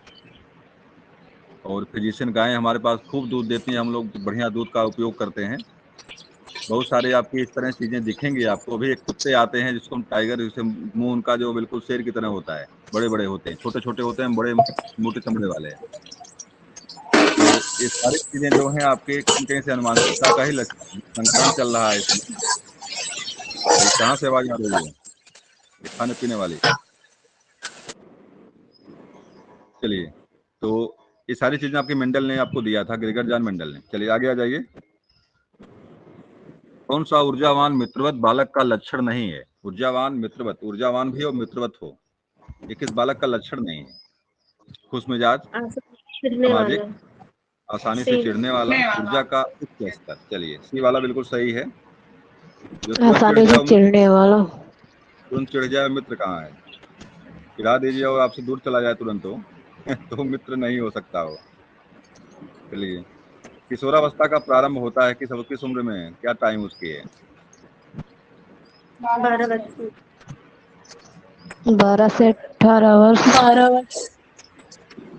और फिजिशियन गायें हमारे पास खूब दूध देती हैं, हम लोग बढ़िया दूध का उपयोग करते हैं। बहुत सारे आपकी इस तरह चीजें दिखेंगी आपको। अभी एक कुत्ते आते हैं जिसको हम टाइगर, जिससे मुंह उनका जो बिल्कुल शेर की तरह होता है, बड़े बड़े होते हैं, छोटे छोटे होते हैं, बड़े मोटे चमड़े वाले हैं। तो ये सारी चीजें जो हैं आपके कहीं से अनुमानिकता का ही लक्षण, संकरण चल रहा है इसमें। ये कहाँ से आवाज आ रही है? ये खाने पीने वाली। चलिए, तो ये सारी चीजें आपके मेंडल ने आपको दिया था, ग्रेगर जॉन मेंडल ने। चलिए आगे आ जाइए। कौन सा ऊर्जावान मित्रवत बालक का लक्षण नहीं है? ऊर्जावान मित्रवत, ऊर्जावान भी और मित्रवत हो, ये किस बालक का लक्षण नहीं है? खुश मिजाज, चिढ़ने सामाजिक, वाला। आसानी से सी। चिढ़ने वाला, चिढ़ने वाला। ऊर्जा का उच्च स्तर। चलिए सी वाला बिल्कुल सही है। जो तुरंत चिढ़ आसानी से जाओ, चिढ़ने वाला। तुरंत चिढ़ जाए मित्र कहाँ है? चिढ़ा दीजिए और आपसे दूर चला जाए तुरंत हो तो मित्र नहीं हो सकता हो। चलिए, किशोरावस्था का प्रारंभ होता है किस उम्र में? क्या टाइम उसकी है? 12 बच्चे। 12 से 18 वर्ष। 12 वर्ष।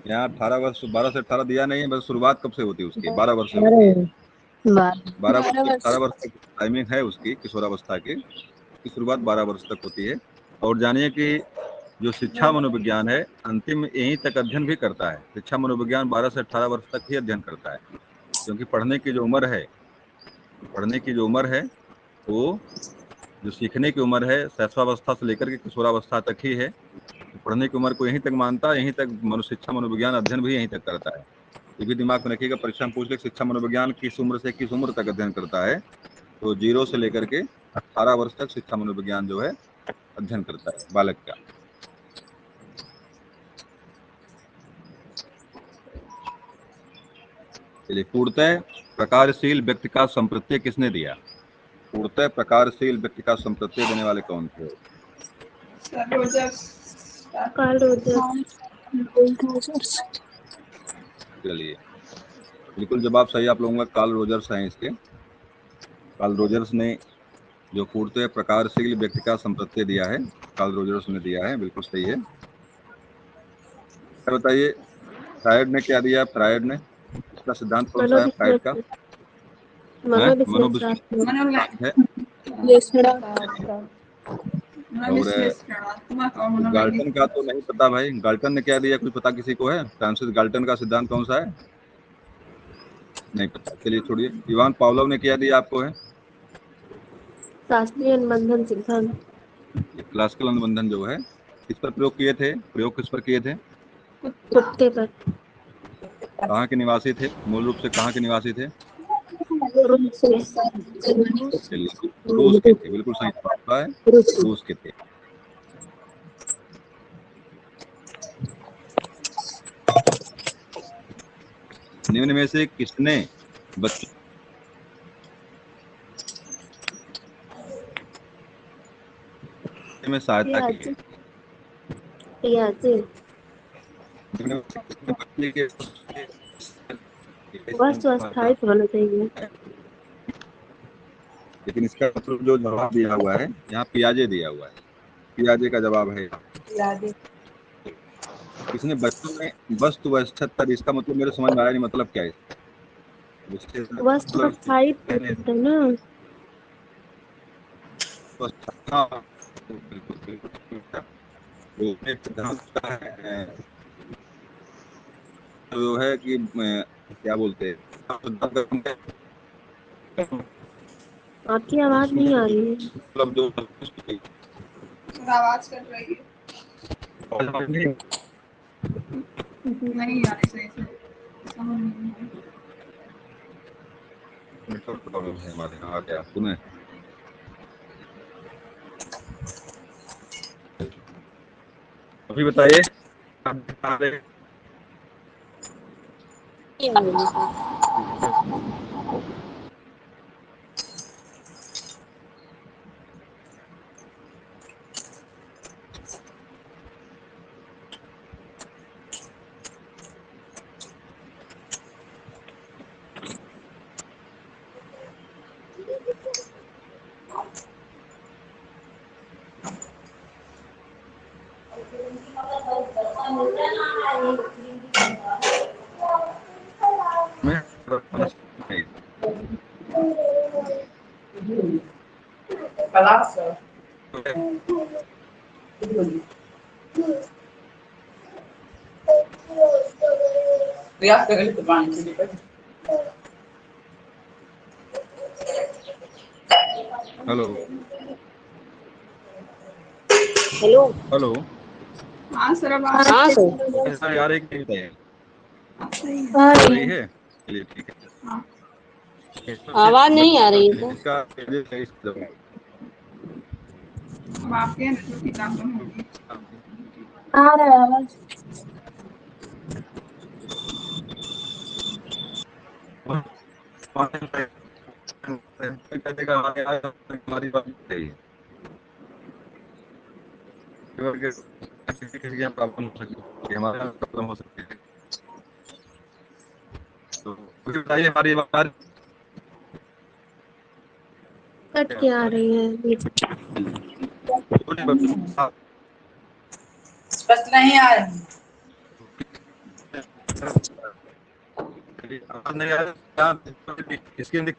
यहाँ 18 वर्ष, 12 से 18 दिया नहीं है, बस शुरुआत कब से होती है उसकी? 12 वर्ष से होती है। 12 वर्ष से 18 वर्ष तक टाइमिंग है उसकी किशोरावस्था की शुरुआत 12 वर्ष तक होती है। और जानिए कि जो शिक्षा मनोविज्ञान है अंतिम यहीं तक अध्ययन भी करता है। शिक्षा मनोविज्ञान 12 से 18 वर्ष तक ही अध्ययन करता है, क्योंकि पढ़ने की जो उम्र है वो जो सीखने की उम्र है शैशवावस्था से लेकर के किशोरावस्था तक ही है। तो पढ़ने की उम्र को यहीं तक मानता है, यहीं तक शिक्षा मनोविज्ञान अध्ययन भी यहीं तक करता है। ये भी दिमाग में रखिएगा, परीक्षा में पूछ ले शिक्षा मनोविज्ञान किस उम्र से किस उम्र तक अध्ययन करता है। तो 0 से लेकर के 18 वर्ष तक शिक्षा मनोविज्ञान जो है अध्ययन करता है बालक का। चलिए, पूर्णतः प्रकारशील व्यक्ति का संप्रत्यय किसने दिया? पूर्णतः प्रकारशील व्यक्ति का संप्रत्यय देने वाले कौन थे? Sir Rogers. Carl Rogers. चलिए, बिल्कुल जवाब सही आप लोगों का कार्ल रोजर्स है। इसके कार्ल रोजर्स ने जो पूर्णतः प्रकारशील व्यक्ति का संप्रत्यय दिया है, कार्ल रोजर्स ने दिया है, बिल्कुल सही है। बताइए, फ्रायड ने क्या दिया? फ्रायड ने इसका सिद्धांत कौन सा है फ्रायड का? मनोविश्लेषण। है। और गाल्टन का तो नहीं पता भाई, गाल्टन ने क्या दिया कुछ पता किसी को है? फ्रांसिस गाल्टन का सिद्धांत कौन सा है? नहीं पता, चलिए छोड़िए। इवान पावलोव ने क्या दिया आपको है? शास्त्रीय अनुबंधन सिद्धांत। क्लासिकल अनुबंधन जो है किस पर प्रयोग किए थे? प्रयोग किस पर किए थे? कुत्ते पर। कहाँ के निवासी थे? मूल रूप से कहाँ के निवासी थे? चलिए, रूस के थे, बिल्कुल सही जवाब है, रूस के थे। निम्न में से किसने बच्चों में सहायता की? वस्तु अस्थायी होना चाहिए। लेकिन इसका मतलब जो जवाब दिया हुआ है यहाँ पियाजे दिया हुआ है, पियाजे का जवाब है। किसने बच्चों में वस्तु व स्थिर, इसका मतलब मेरे समझ में आया नहीं, मतलब क्या है? वस्तु अस्थायी होता है ना। जो है कि क्या बोलते हैं, आपकी आवाज नहीं आ रही है। मतलब जो आवाज कर रही है, नहीं आ रही सही से, समझ नहीं आ रही। नेटवर्क प्रॉब्लम है हमारे यहाँ। क्या सुने? अभी बताइए। Hello hello. हेलो। हाँ सर अब आ हाँ सर। सर यार एक नहीं बताइए सही है। आ आ रही रही है। है, चलिए ठीक है। हाँ आवाज नहीं आ रही है सर। इसका सही से दबाएं। अब आपके यहाँ नेटवर्क की प्रॉब्लम होगी। आ रहा है आवाज। हमारी बात नहीं है। किसी प्रॉब्लम हो सकती है, हमारे यहाँ प्रॉब्लम हो सकती है। तो कुछ बताइए, हमारी बात कट के आ रही है बीच। स्पष्ट नहीं आ रही। आवाज नहीं आ रही, स्क्रीन दिख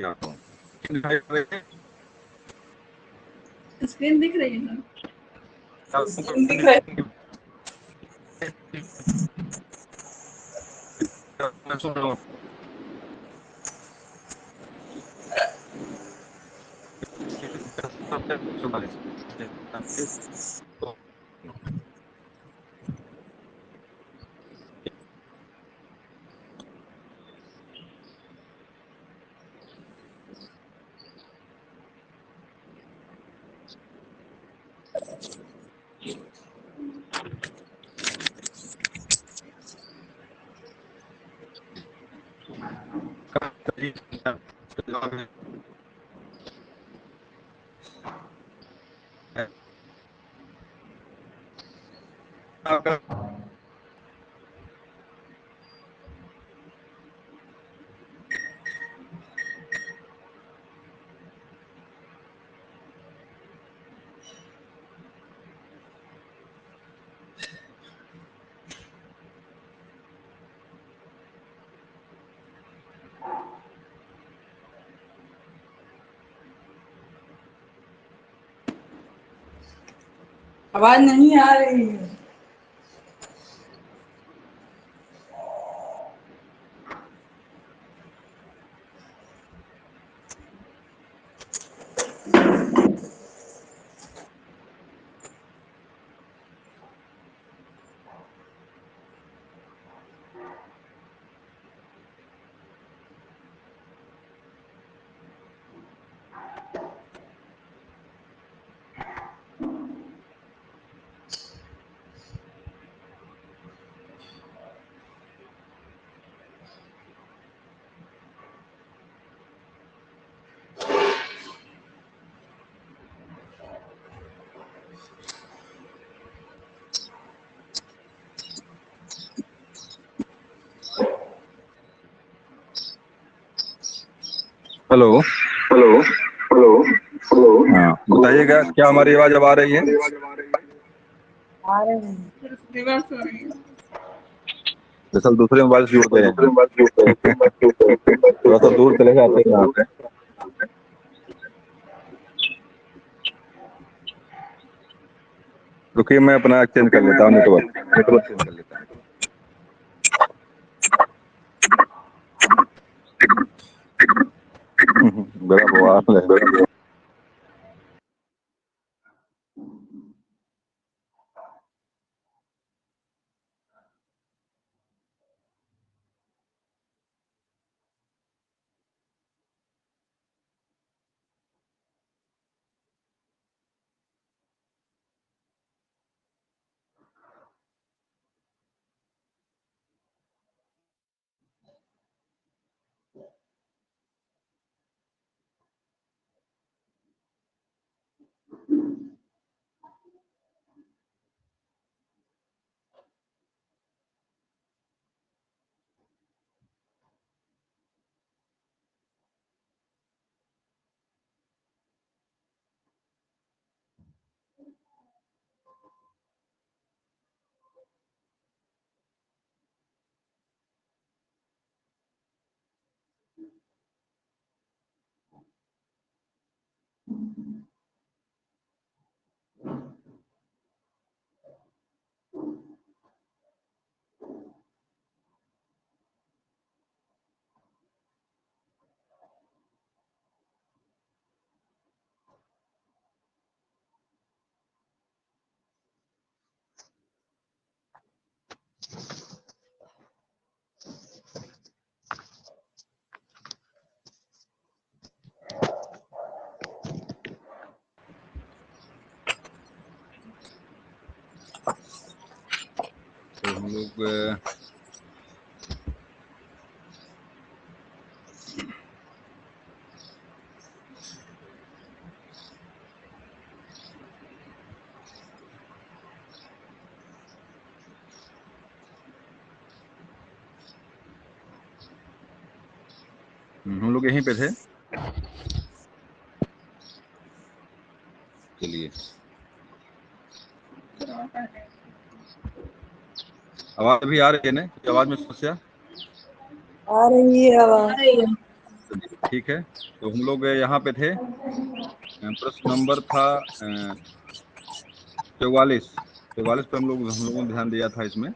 आता हूँ। स्क्रीन दिख रही है सर। दिख रही। मैं सुन रहा हूँ। आवाज नहीं आ रही है। Hello hello hello hello. हाँ बताइएगा, क्या हमारी आवाज अब आ रही है? आ रहे हैं। फिर रिवर्स हो रही है। दरअसल दूसरे मोबाइल से जुड़ गए हैं, दूसरे बात थोड़ा सा दूर चले जाते हैं यहाँ पे। रुकिए, मैं अपना चेंज कर लेता हूँ, नेटवर्क चेंज कर लेता हूँ। बड़ा बवाल है। हम लोग यहीं पे थे। चलिए, आवाज भी आ रही है ना? कोई आवाज में समस्या? आ रही है आवाज। ठीक है, तो हम लोग यहाँ पे थे। प्रश्न नंबर था 44 पे हम लोगों ने ध्यान दिया था। इसमें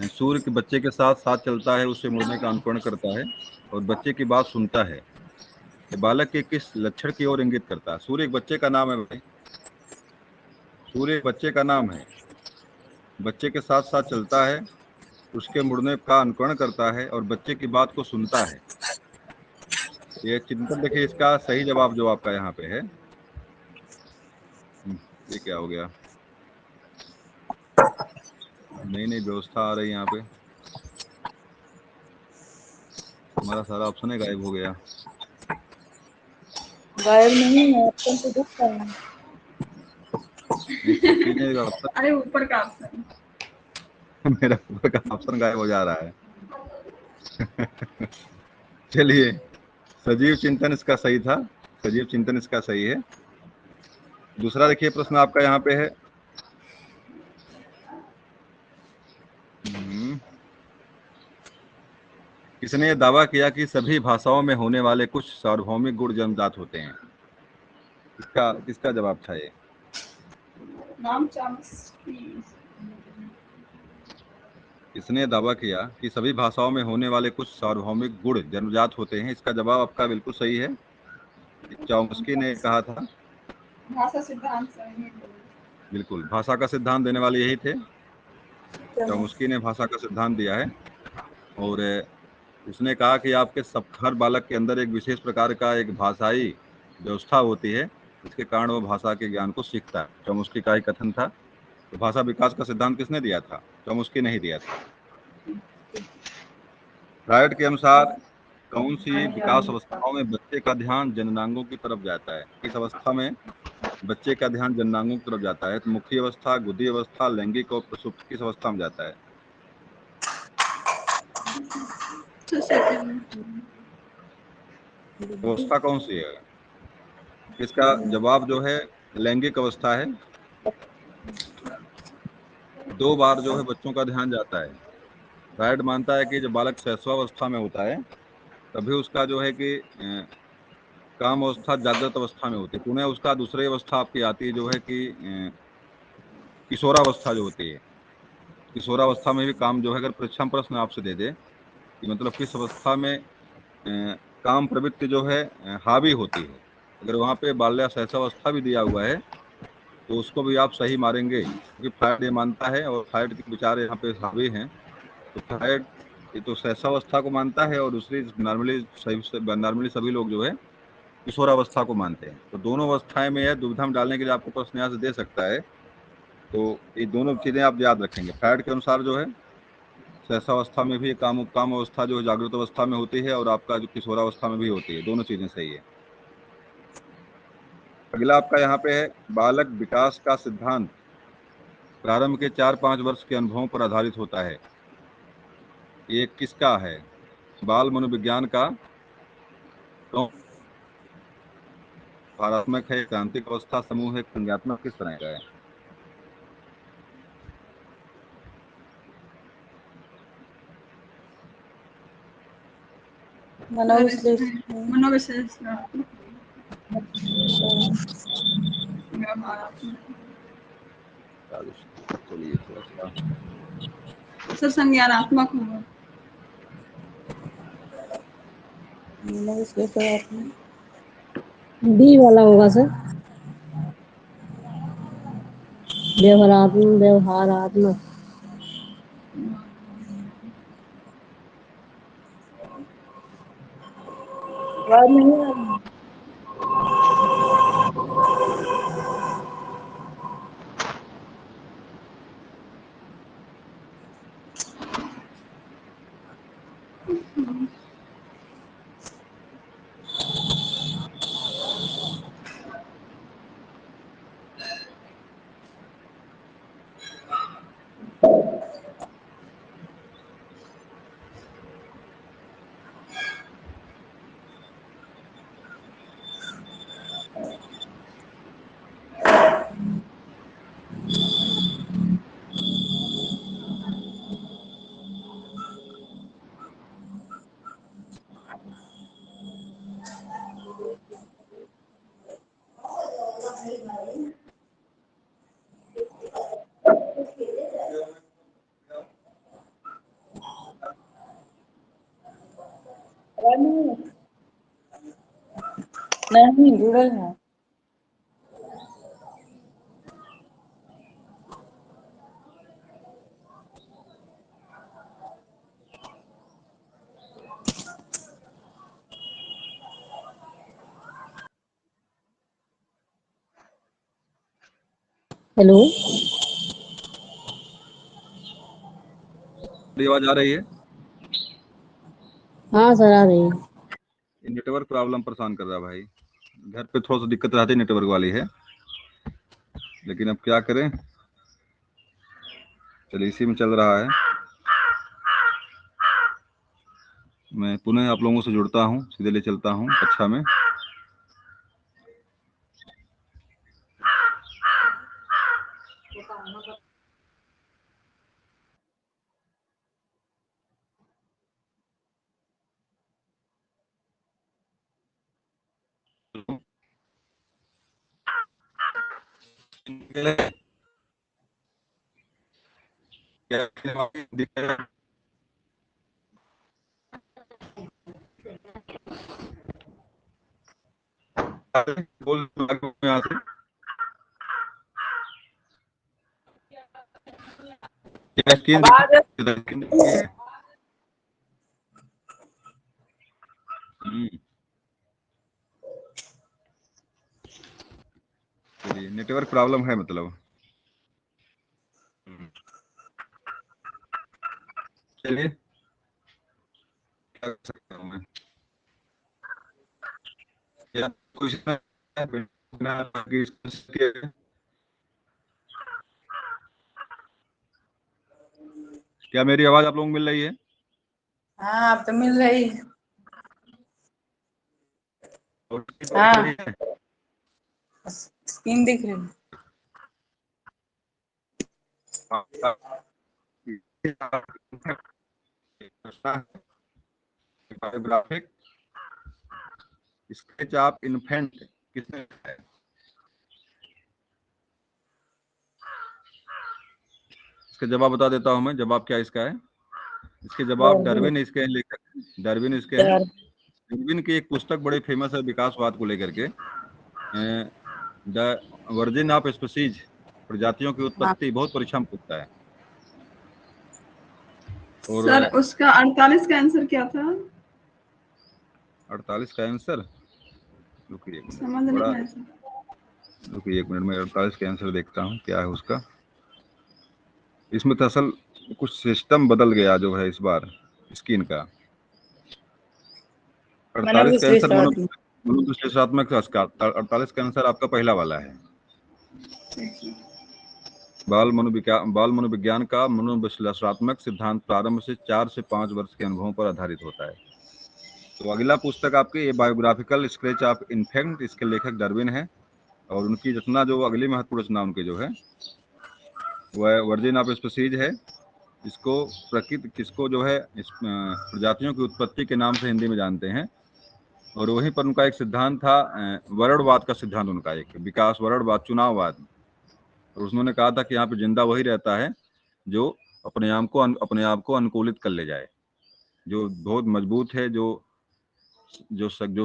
सूर्य के बच्चे के साथ साथ चलता है, उससे मुड़ने का अनुकरण करता है और बच्चे की बात सुनता है। ये बालक के किस लक्षण की ओर इंगित करता है? सूर्य एक बच्चे का नाम है भाई, सूर्य एक बच्चे का नाम है। बच्चे के साथ साथ चलता है, उसके मुड़ने का अनुकरण करता है और बच्चे की बात को सुनता है। ये चिंतन देखिए, इसका सही जवाब जो आपका यहाँ पे है, ये क्या हो गया? नई नई व्यवस्था आ रही है यहाँ पे, हमारा सारा ऑप्शन है गायब हो गया। गायब नहीं है, ऑप्शन तो दिख रहा है। चीजें ऑप्शन अरे ऊपर का ऑप्शन मेरा ऊपर का ऑप्शन गायब हो जा रहा है। चलिए, सजीव चिंतन इसका सही था, सजीव चिंतन इसका सही है। दूसरा देखिए प्रश्न आपका यहाँ पे है, किसने दावा किया कि सभी भाषाओं में होने वाले कुछ सार्वभौमिक गुण जन्मजात होते हैं? किसका जवाब था ये? नाम चॉम्स्की। किसने दावा किया कि सभी भाषाओं में होने वाले कुछ सार्वभौमिक गुण जन्मजात होते हैं? इसका जवाब आपका बिल्कुल सही है, चॉम्स्की ने कहा था। भाषा सिद्धांत सही। बिल्कुल, भाषा का सिद्धांत देने वाले यही थे, चॉम्स्की ने भाषा का सिद्धांत दिया है। और उसने कहा कि आपके सब हर बालक के अंदर एक विशेष प्रकार का एक भाषाई व्यवस्था होती है, इसके कारण वो भाषा के ज्ञान को सीखता है। चॉम्स्की का ही कथन था। तो भाषा विकास का सिद्धांत किसने दिया था? चॉम्स्की ने ही दिया था। फ्रायड के अनुसार कौन सी विकास अवस्थाओं में बच्चे का ध्यान जननांगों की तरफ जाता है? किस अवस्था में बच्चे का ध्यान जननांगों की तरफ जाता है? तो मुख्य अवस्था, गुदी अवस्था, लैंगिक और प्रसुप्त, किस अवस्था में जाता है? अवस्था कौन सी है? इसका जवाब जो है लैंगिक अवस्था है। 2 बार जो है बच्चों का ध्यान जाता है। फ्रायड मानता है कि जब बालक शैशवावस्था में होता है तभी उसका जो है कि काम अवस्था जागृत अवस्था में होती है। पुनः उसका दूसरी अवस्था आपकी आती है जो है कि किशोरावस्था जो होती है। किशोरावस्था में भी काम जो है, अगर परीक्षा में प्रश्न आपसे दे दे कि मतलब किस अवस्था में काम प्रवृत्ति जो है हावी होती है, अगर वहाँ पे बाल्या शैशवावस्था भी दिया हुआ है तो उसको भी आप सही मारेंगे, क्योंकि फ्रायड ये मानता है और फ्रायड के विचार यहाँ पे हावी हैं। तो फ्रायड ये तो शैशवावस्था को मानता है और दूसरी नॉर्मली सभी लोग जो है किशोरावस्था को मानते हैं। तो दोनों अवस्थाएं में है, दुविधा में डालने के लिए आपको प्रश्न यहाँ से दे सकता है। तो ये दोनों चीजें आप याद रखेंगे। फ्रायड के अनुसार जो है शैशवावस्था में भी काम अवस्था जो जागृत अवस्था में होती है और आपका जो किशोरावस्था में भी होती है, दोनों चीजें सही है। अगला आपका यहाँ पे है, बालक विकास का सिद्धांत प्रारंभ के 4-5 वर्ष के अनुभवों पर आधारित होता है। ये किसका है? बाल मनोविज्ञान का भावात्मक है, क्रांतिक अवस्था समूह है, संज्ञात्मक, किस तरह का है? मनोविश्लेषणात्मक। चलिए थोड़ा सा सर संज्ञानात्मक होगा। बी वाला होगा सर, व्यवहारात्मक। आवाज नहीं आ रही है। आवाज नहीं है? नहीं जुड़ल है। हेलो। मेरी आवाज आ रही है? हाँ सर आ रही है। ये नेटवर्क प्रॉब्लम परेशान कर रहा है भाई। घर पे थोड़ा सा दिक्कत रहती है, नेटवर्क वाली है, लेकिन अब क्या करें। चलिए इसी में चल रहा है। मैं पुनः आप लोगों से जुड़ता हूँ, सीधे ले चलता हूँ कक्षा में। बोल यहाँ से आवाज चलिए नेटवर्क प्रॉब्लम है मतलब। चलिए क्या कर सकता हूँ मैं, या कुछ क्या मेरी आवाज आप लोगों को मिल रही है? हाँ अब तो मिल रही है। और दिख हाँ रही है? स्क्रीन दिख रही है। ग्राफिक स्केच ऑफ इन्फेंट किसने लिखा है? इसका जवाब बता देता हूं मैं। जवाब क्या इसका है? इसके जवाब डार्विन इसके हैं, लेखक डार्विन इसके हैं। डार्विन की एक पुस्तक बड़ी फेमस है विकासवाद को लेकर के, द वर्जिन ऑफ स्पीसीज, प्रजातियों की उत्पत्ति। बहुत परिश्रम पूछता है। और सर उसका 48 का आंसर क्या था? 48 का आंसर, रुकिए एक समझ मिनट, नहीं बड़ा आया सर। रुकिए एक मिनट, मैं 48 का आंसर देखता हूँ क्या है उसका। इसमें तो असल कुछ सिस्टम बदल गया जो है इस बार स्किन का। 48 का आंसर मनोविश्लेषणात्मक संस्कार। 48 का आंसर आपका पहला वाला है। बाल मनोविज्ञान का मनोविश्लेषणात्मक सिद्धांत प्रारंभ से 4 से 5 वर्ष के अनुभवों पर आधारित होता है। तो अगला पुस्तक आपकी ये बायोग्राफिकल स्केच ऑफ इन्फेंट, इसके लेखक डार्विन है। और उनकी रचना जो अगली महत्वपूर्ण रचना उनकी जो है वह वर्जिन ऑफ स्पीसीज है। किसको जो है इस प्रजातियों की उत्पत्ति के नाम से हिंदी में जानते हैं। और वहीं पर उनका एक सिद्धांत था, वर्णवाद का सिद्धांत उनका, एक विकास वर्णवाद, चुनाववाद। और उन्होंने कहा था कि यहाँ पे जिंदा वही रहता है जो अपने आप को अनुकूलित कर ले जाए, जो बहुत मजबूत है, जो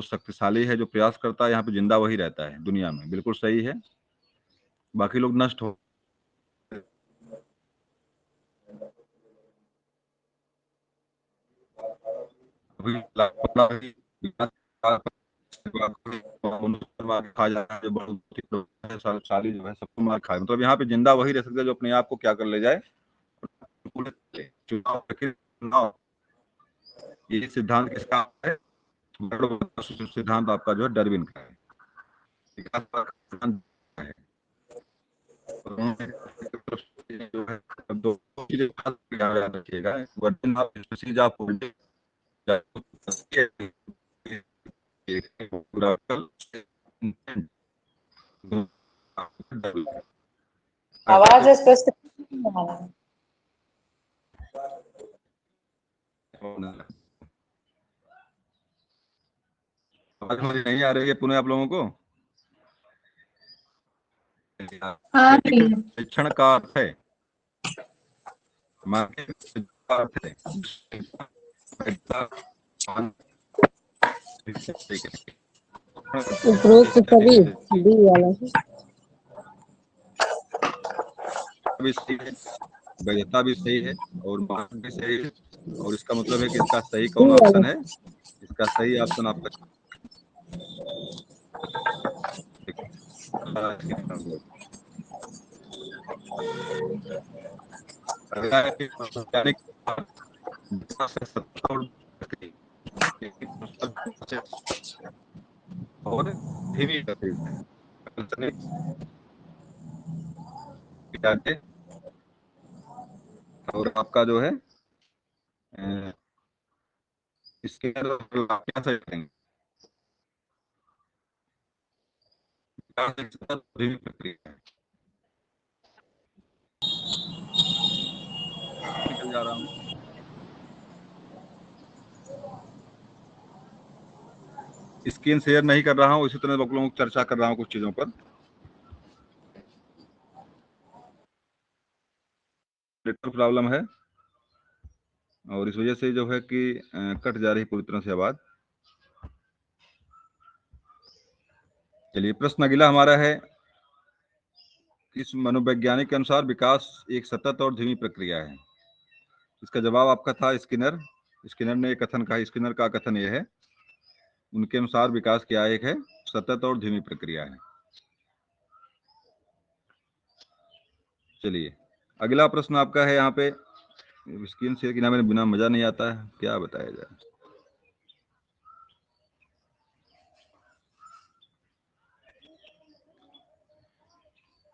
शक्तिशाली है, जो प्रयास करता है, यहाँ पे जिंदा वही रहता है दुनिया में। बिल्कुल सही है, बाकी लोग नष्ट हो। खा जा रहा है, जो बहुत साली जो है सबको मार खाए। मतलब यहाँ पे जिंदा वही रह सकता है जो अपने आप को क्या कर ले जाए, चुनाव ये सिद्धांत किसका है? सिद्धांत आपका जो है डार्विन का है। विकास का सिद्धांत है। जो है दो चीजें याद रखिएगा, वर्जन ऑफ स्पीसीज ऑफ पूरा आवाज स्पष्ट नहीं आ रहा है। आवाज हमारी नहीं आ रही है पुनः आप लोगों को? आ रही है। शिक्षण का अर्थ है मार्केट का अर्थ है उपरोक्त सभी डी वाला है। भी सही है, वैधता भी सही है और मार्ग भी सही है, और इसका मतलब है कि इसका सही कौन ऑप्शन है? इसका सही ऑप्शन आपका अगला है कि वैज्ञानिक और धीमी गति से और आपका जो है इसके क्या सही करेंगे? धीमी प्रक्रिया है। निकल जा रहा हूँ। स्क्रीन शेयर नहीं कर रहा हूँ, इसी तरह लोगों को चर्चा कर रहा हूँ कुछ चीजों पर। नेटवर्क प्रॉब्लम है और इस वजह से जो है कि कट जा रही पूरी तरह से आवाज। चलिए, प्रश्न अगला हमारा है, इस मनोवैज्ञानिक के अनुसार विकास एक सतत और धीमी प्रक्रिया है। इसका जवाब आपका था स्किनर। स्किनर ने कथन कहा, स्किनर का कथन यह है, उनके अनुसार विकास क्या एक है, सतत और धीमी प्रक्रिया है। चलिए, अगला प्रश्न आपका है यहाँ पे, स्क्रीन शेयर के नाम में बिना मजा नहीं आता है, क्या बताया जाए।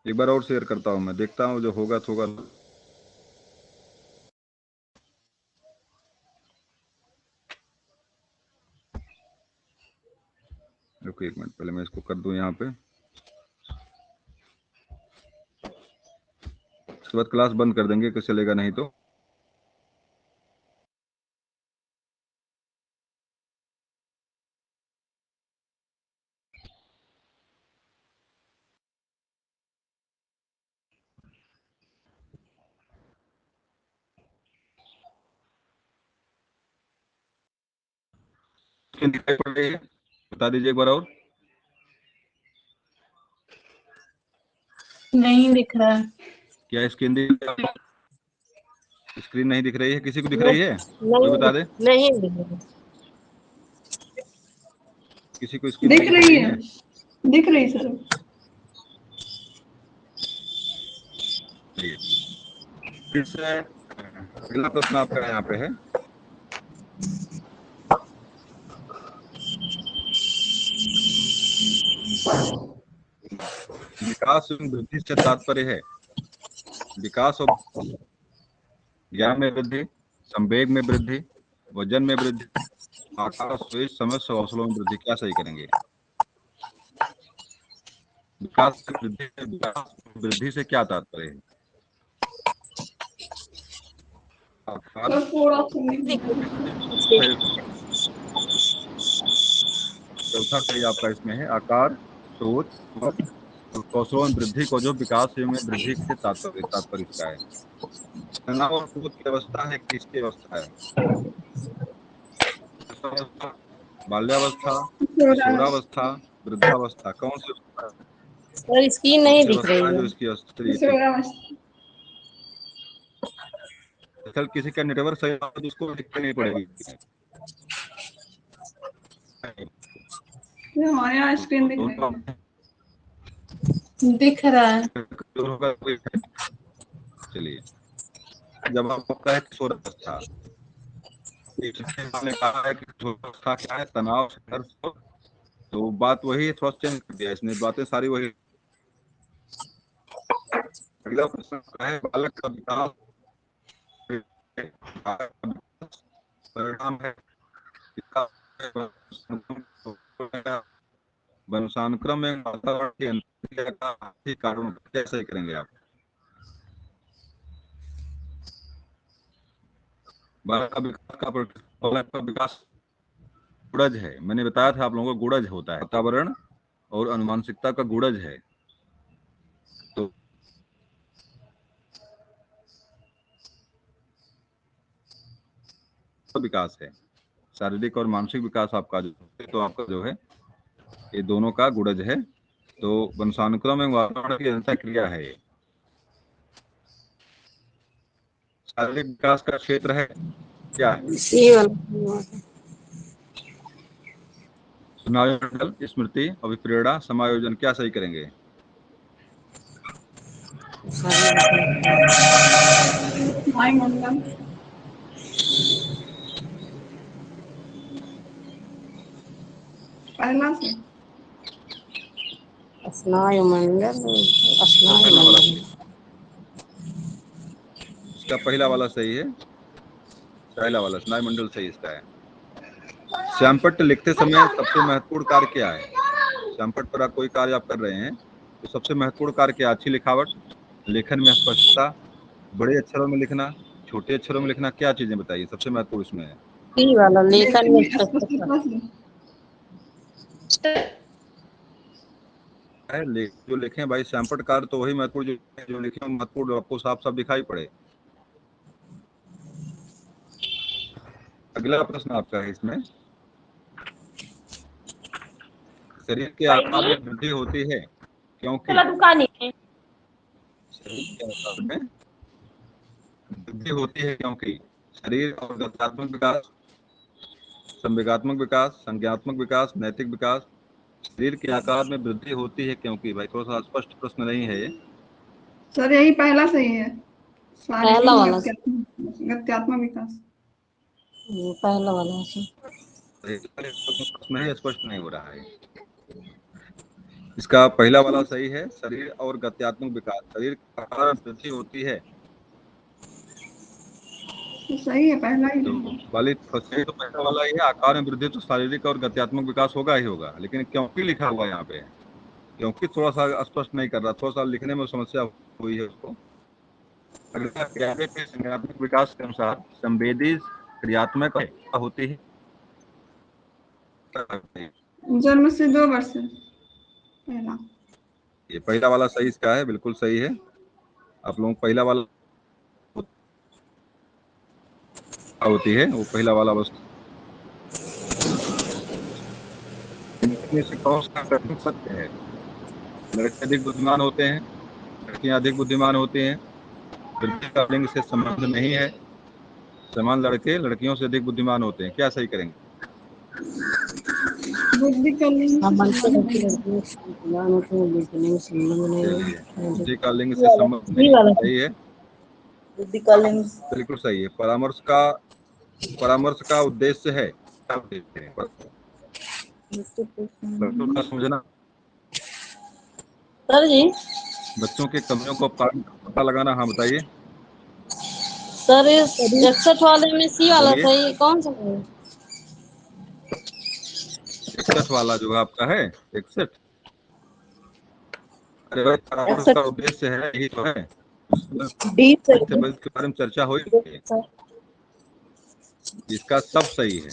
एक बार और शेयर करता हूं मैं, देखता हूं जो होगा तो होगा। रुको एक मिनट, पहले मैं इसको कर दूं यहाँ पे, उसके बाद क्लास बंद कर देंगे, कुछ चलेगा नहीं तो। दिखाई पड़ रही है? बता दीजिए एक बार और। नहीं दिख रहा है। क्या स्क्रीन स्क्रीन नहीं दिख रही है? किसी को दिख रही है? कोई बता दे। नहीं दिख रही। किसी को स्क्रीन दिख रही है, दिख रही सर। फिर से अगला प्रश्न आपका यहाँ पे है, विकास एवं वृद्धि से तात्पर्य है विकास और ज्ञान में वृद्धि, संवेग में वृद्धि, वजन में वृद्धि, आकार, सोच, समझ, हौसलों में वृद्धि। क्या सही करेंगे? विकास वृद्धि से क्या तात्पर्य है? आकार, थोड़ा चौथा सही आपका इसमें है आकार, सोच और कौशलों में वृद्धि को जो विकास में वृद्धि से तात्पर्य इसका है। तनाव और क्रोध की अवस्था है, किसकी अवस्था है? बाल्यावस्था, किशोरावस्था, वृद्धावस्था, कौन सी अवस्था है? और स्क्रीन नहीं दिख रही जो है। इसकी कल किसी का नेटवर्क सही हो तो उसको दिक्कत नहीं पड़ेगी। हमारे यहाँ स्क्रीन दिख रही है। दिख रहा है। चलिए, जब आपका है किशोरावस्था, इसलिए मैंने कहा है कि था क्या है, तनाव, संघर्ष, तो बात वही है, थोड़ा चेंज कर दिया इसने, बातें सारी वही। अगला प्रश्न है, बालक का विकास परिणाम है, वंशानुक्रम में वातावरण की अंतर्क्रिया का आर्थिक कारण कैसे करेंगे आप? बालक का विकास गुणज है, मैंने बताया था आप लोगों को, गुणज होता है, वातावरण और अनुवांशिकता का गुणज है। तो विकास है, शारीरिक और मानसिक विकास आपका जो, तो आपका जो है ये दोनों का गुणज है। तो वंशानुक्रम में वातावरण की अंतःक्रिया है ये। शारीरिक विकास का क्षेत्र है क्या है? स्नायुमंडल, स्मृति, अभिप्रेरणा, समायोजन, क्या सही करेंगे? वायुमंडल, पहला से स्नायुमंडल, पहला वाला स्नायुमंडल। सही, इसका पहला वाला सही है, पहला वाला स्नायुमंडल सही इसका है। श्यामपट्ट लिखते समय सबसे महत्वपूर्ण कार्य क्या है? श्यामपट्ट पर कोई कार्य आप कर रहे हैं तो सबसे महत्वपूर्ण कार्य क्या? अच्छी लिखावट, लेखन में स्पष्टता, बड़े अक्षरों में लिखना, छोटे अक्षरों में लिखना, क्या चीजें बताइए सबसे महत्वपूर्ण इसमें है? सी वाला, लेखन में स्पष्टता से। जो लिखे भाई श्यामपट्ट कार्य तो वही महत्वपूर्ण जो लिखे महत्वपूर्ण आपको साफ साफ दिखाई पड़े। अगला प्रश्न आपका है इसमें, शरीर के आकार में वृद्धि होती है क्योंकि शरीर के आकार में वृद्धि होती है क्योंकि शरीर और गत्यात्मक विकास, संवेगात्मक विकास, संज्ञात्मक विकास, नैतिक विकास, शरीर के आकार में वृद्धि होती है क्योंकि, भाई थोड़ा सा स्पष्ट प्रश्न नहीं है ये। सर यही पहला सही है, पहला वाला, गत्यात्मक विकास। पहला वाला से। प्रश्न है, स्पष्ट नहीं हो रहा है। इसका पहला वाला सही है, शरीर और गत्यात्मक विकास, शरीर का आकार में वृद्धि होती है, तो सही है, पहला ही तो वाली सही तो पहला वाला ही है, आकार में वृद्धि तो शारीरिक और गत्यात्मक विकास होगा ही होगा, लेकिन क्योंकि लिखा हुआ है यहाँ पे, क्योंकि थोड़ा सा स्पष्ट नहीं कर रहा, थोड़ा सा लिखने में समस्या हुई है उसको। अगला क्रियावे के संज्ञात्मक विकास के अनुसार संवेदी क्रियात्मक होती है जन्म से 2 वर्ष पहला। ये पहला वाला सही इसका है, बिल्कुल सही है। आप लोग पहला वाला होती है वो पहला वाला अवस्था। इनमें से कौन सा कथन सत्य है? लड़के अधिक बुद्धिमान होते हैं, लड़कियां अधिक बुद्धिमान होती हैं, वृद्धि का लिंग से संबंध नहीं है, समान लड़के लड़कियों से अधिक बुद्धिमान होते हैं, क्या सही करेंगे? बुद्धि का लिंग से सामान्य संबंध लड़की नहीं है। लड़कियों से बुद्धिमान होते हैं, बुद्धि में संबंध नहीं चलिए, है। बुद्धि का लिंग से संबंध नहीं है, सही है, बुद्धि का लिंग बिल्कुल सही है। परामर्श का उद्देश्य है, क्या उद्देश्य है? बच्चों का समझना, सर जी, बच्चों के कमियों को पता लगाना। हाँ बताइए। सर 61 वाले में सी वाला बोलिए, सही कौन सा है? 61 वाला जो आपका है 61, अरे भाई परामर्श का 61 उद्देश्य है, यही तो है, डी से के बारे में चर्चा हुई, इसका सब सही है,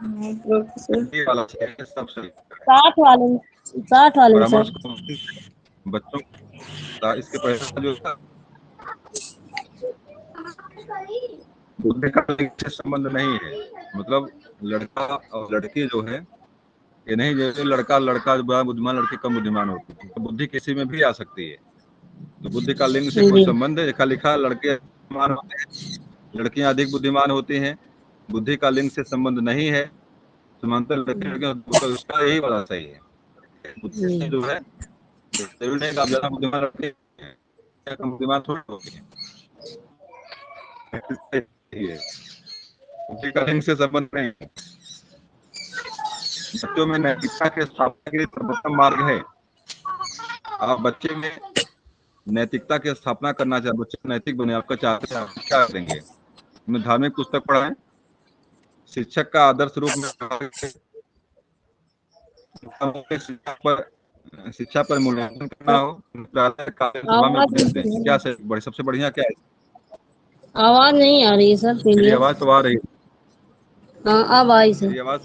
ये वाला सही है, सब सही है। 60 वाले में, 60 वाले में परामर्श सर। बच्चों का इसके पहले जो था बुद्धि का से संबंध नहीं है, मतलब लड़का और लड़की जो है ये नहीं, जैसे लड़का बड़ा बुद्धिमान, लड़की कम बुद्धिमान होती है, तो बुद्धि किसी में भी आ सकती है, तो बुद्धि का लिंग से कोई संबंध है? लिखा लड़के बुद्धिमान होते हैं, लड़कियां अधिक बुद्धिमान होती हैं, बुद्धि का लिंग से संबंध नहीं है, समांतर लड़के, उसका यही वाला सही है। बुद्धि से जो है जरूरी नहीं कि आप ज्यादा बुद्धिमान लड़के हैं, कम बुद्धिमान थोड़ी होती है। उसी का लिंग से संबंध नहीं। बच्चों में नैतिकता के स्थापना के लिए सर्वोत्तम मार्ग है। आप बच्चे में नैतिकता की स्थापना करना चाहते, बच्चे नैतिक बने, आपका चाहते हैं, आप क्या करेंगे? उन्हें धार्मिक पुस्तक पढ़ाएं, शिक्षक का आदर्श रूप में शिक्षा पर मूल्यांकन करना हो, सभा में आवाज उपदेश दें। क्या सबसे बढ़िया क्या है? आवाज नहीं आ रही है सर, मेरी क्लियर। आवाज तो आ रही है। हाँ अब आई सर। मेरी आवाज,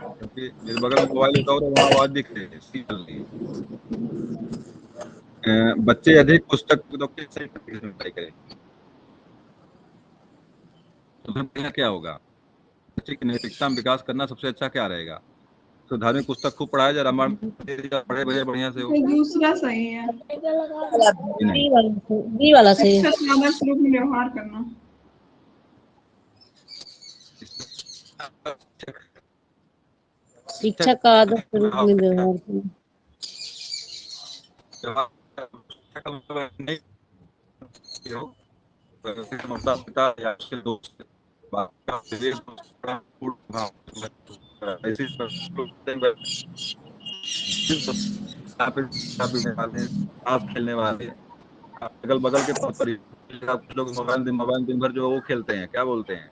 क्योंकि मेरे बगल में मोबाइल होता है और वहाँ आवाज दिख रही है, चल रही है। बच्चे अधिक पुस्तक करें तो क्या होगा? बच्चे की नैतिकता में विकास करना सबसे अच्छा क्या रहेगा? तो धार्मिक पुस्तक खूब पढ़ाया जाए, रामायण पढ़े बढ़िया से हो। दूसरा सही है, बी वाला सही है। शिक्षक आदर्श रूप में व्यवहार करना। शिक्षक का आदर्श रूप में व्यवहार करना। नहीं हो, माता पिता या उसके दोस्त खेलने वाले, अगल बगल के लोग मोबाइल दिन भर जो वो खेलते हैं, क्या बोलते हैं,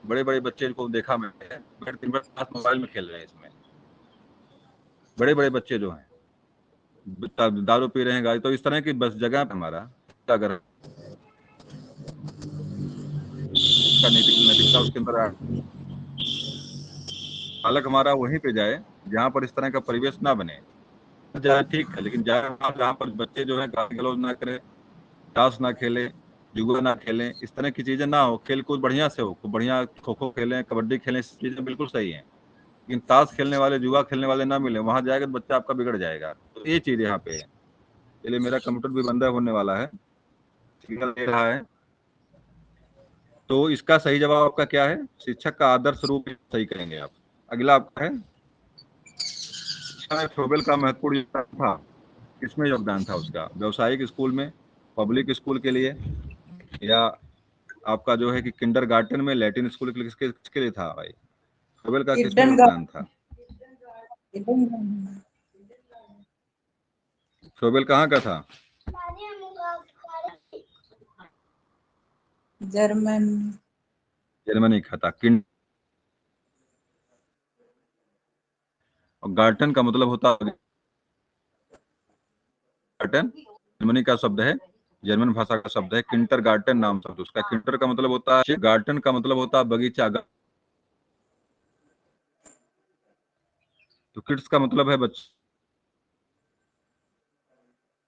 बड़े बड़े बच्चे को देखा मैंने, दिन भर मोबाइल में खेल रहे हैं। इसमें बड़े बड़े बच्चे जो हैं दारू पी रहे हैं, गाड़ी, तो इस तरह की बस जगह पे हमारा अगर नैतिकता उसके अंदर बालक हमारा वहीं पे जाए जहाँ पर इस तरह का परिवेश ना बने, जाए ठीक है, लेकिन जहाँ पर बच्चे जो है गाली गलौज ना करें, ताश ना खेले, जुआ ना खेलें, इस तरह की चीजें ना हो, खेल कूद बढ़िया से हो, खूब बढ़िया खो खो खेलें, कबड्डी खेलें, चीजें बिल्कुल सही है। लेकिन ताश खेलने वाले, जुआ खेलने वाले ना मिले, वहां जाएगा तो बच्चा आपका बिगड़ जाएगा। तो ये चीज यहाँ पे है। चलिए, मेरा कंप्यूटर भी बंद होने वाला है, सिग्नल दे रहा है। तो इसका सही जवाब आपका क्या है? शिक्षक का आदर्श रूप सही करेंगे आप। अगला आपका है, शिक्षा में फ्रोबेल का महत्वपूर्ण योगदान था। किसमें योगदान था उसका? व्यवसायिक स्कूल में, पब्लिक स्कूल के लिए, या आपका जो है कि किंडरगार्टन में, लैटिन स्कूल के लिए, किसके लिए था भाई? फ्रोबेल का किसमें योगदान था? फ्रोबेल कहाँ का था? जर्मनी का था। और गार्टन का मतलब होता है, गार्टन जर्मनी का शब्द है, जर्मन भाषा का शब्द है। किंडरगार्टन नाम शब्द उसका। किंडर का मतलब होता है, गार्टन का मतलब होता है बगीचा। तो किड्स का मतलब है बच्चे,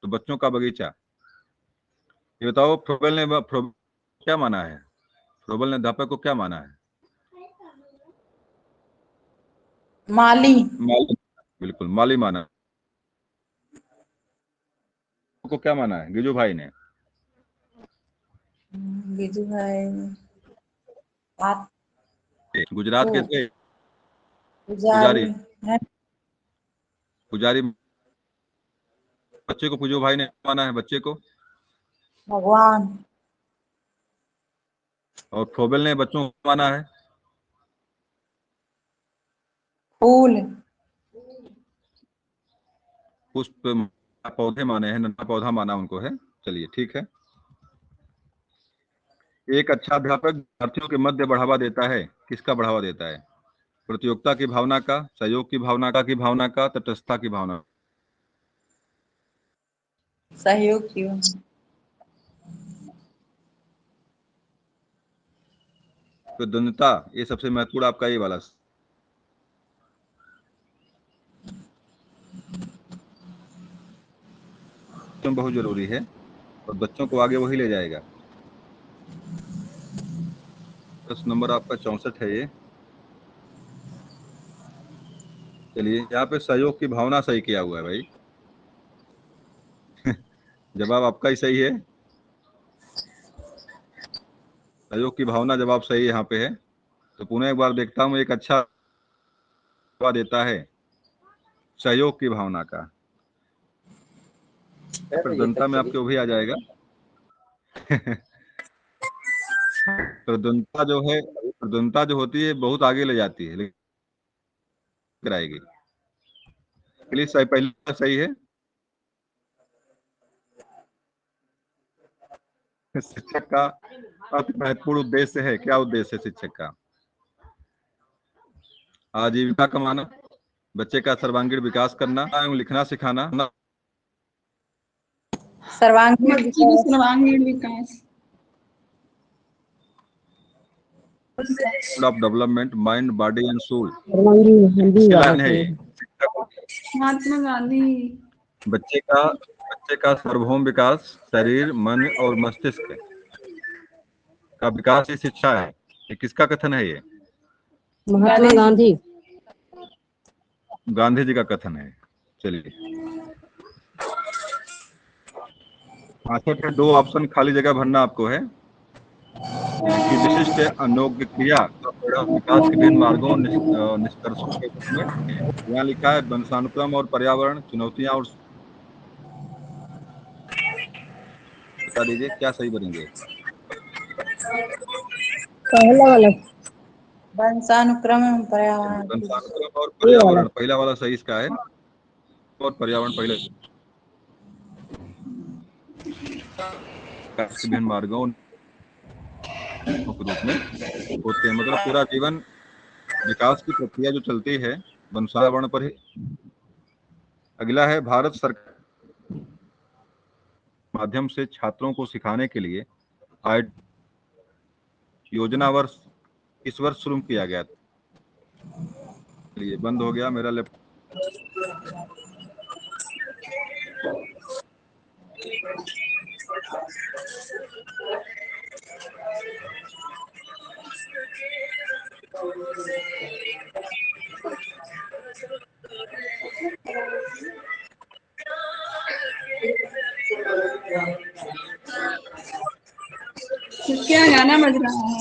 तो बच्चों का बगीचा। ये बताओ, फ्रोबेल ने क्या माना है? फ्रोबेल ने अध्यापक को क्या माना है? माली। माली, बिल्कुल माली माना। को क्या माना है गिजू भाई ने? गिजू भाई गुजरात के थे पुजारी है। पुजारी। बच्चे को पूजो भाई ने माना है, बच्चे को। भगवान। और फ्रोबेल ने बच्चों को माना है फूल। पुष्प, पौधे माने हैं, नन्हा पौधा माना उनको है। चलिए ठीक है। एक अच्छा अध्यापक विद्यार्थियों के मध्य बढ़ावा देता है। किसका बढ़ावा देता है? प्रतियोगिता की भावना का, सहयोग की भावना का, तटस्थता की भावना। सहयोग की। कृतज्ञता, ये सबसे महत्वपूर्ण आपका ये वाला बहुत जरूरी है, और बच्चों को आगे वही ले जाएगा। 10 नंबर आपका 64 है ये। चलिए, यहाँ पे सहयोग की भावना सही किया हुआ है भाई। जवाब आपका ही सही है। सहयोग की भावना जवाब सही यहाँ पे है। तो पुनः एक बार देखता हूँ, एक अच्छा जवाब देता है सहयोग की भावना का। जनता में आपके वो भी आ जाएगा। प्रद्वंदता जो है, प्रद्वंदता जो होती है बहुत आगे ले जाती है, लेकर आएगी। प्लीज सही, पहला सही है। शिक्षक का अति महत्वपूर्ण उद्देश्य है, क्या उद्देश्य है शिक्षक का? आजीविका कमाना, बच्चे का सर्वांगीण विकास करना एवं लिखना सिखाना, सर्वांगीण बच्चे का विकास, सर्वांगीण विकास, of development mind body and soul. Hindi line है ये। महात्मा गांधी। बच्चे का सार्वभौम विकास, शरीर, मन और मस्तिष्क का विकास ही शिक्षा है। ये किसका कथन है? ये महात्मा गांधी। गांधी जी का कथन है। चलिए, 65 में 2 ऑप्शन खाली जगह भरना आपको है कि विशिष्ट अनोग्य क्रिया का विकास के विभिन्न मार्गों निष्कर्षों के रूप में। यहाँ लिखा है वंशानुक्रम और पर्यावरण, चुनौतियां और, बता दीजिए क्या सही बनेंगे। पहला वाला वंशानुक्रम एवं पर्यावरण। वंशानुक्रम और पर्यावरण पहला वाला सही इसका है, और पर्यावरण पहले। विभिन्न मार्गों के रूप में होते हैं, मतलब पूरा जीवन विकास की प्रक्रिया जो चलती है वंशावरण पर ही। अगला है भारत सरकार माध्यम से छात्रों को सिखाने के लिए योजना वर्ष इस वर्ष शुरू किया गया था। ये बंद हो गया मेरा लैपटॉप। क्या गाना बज रहा है?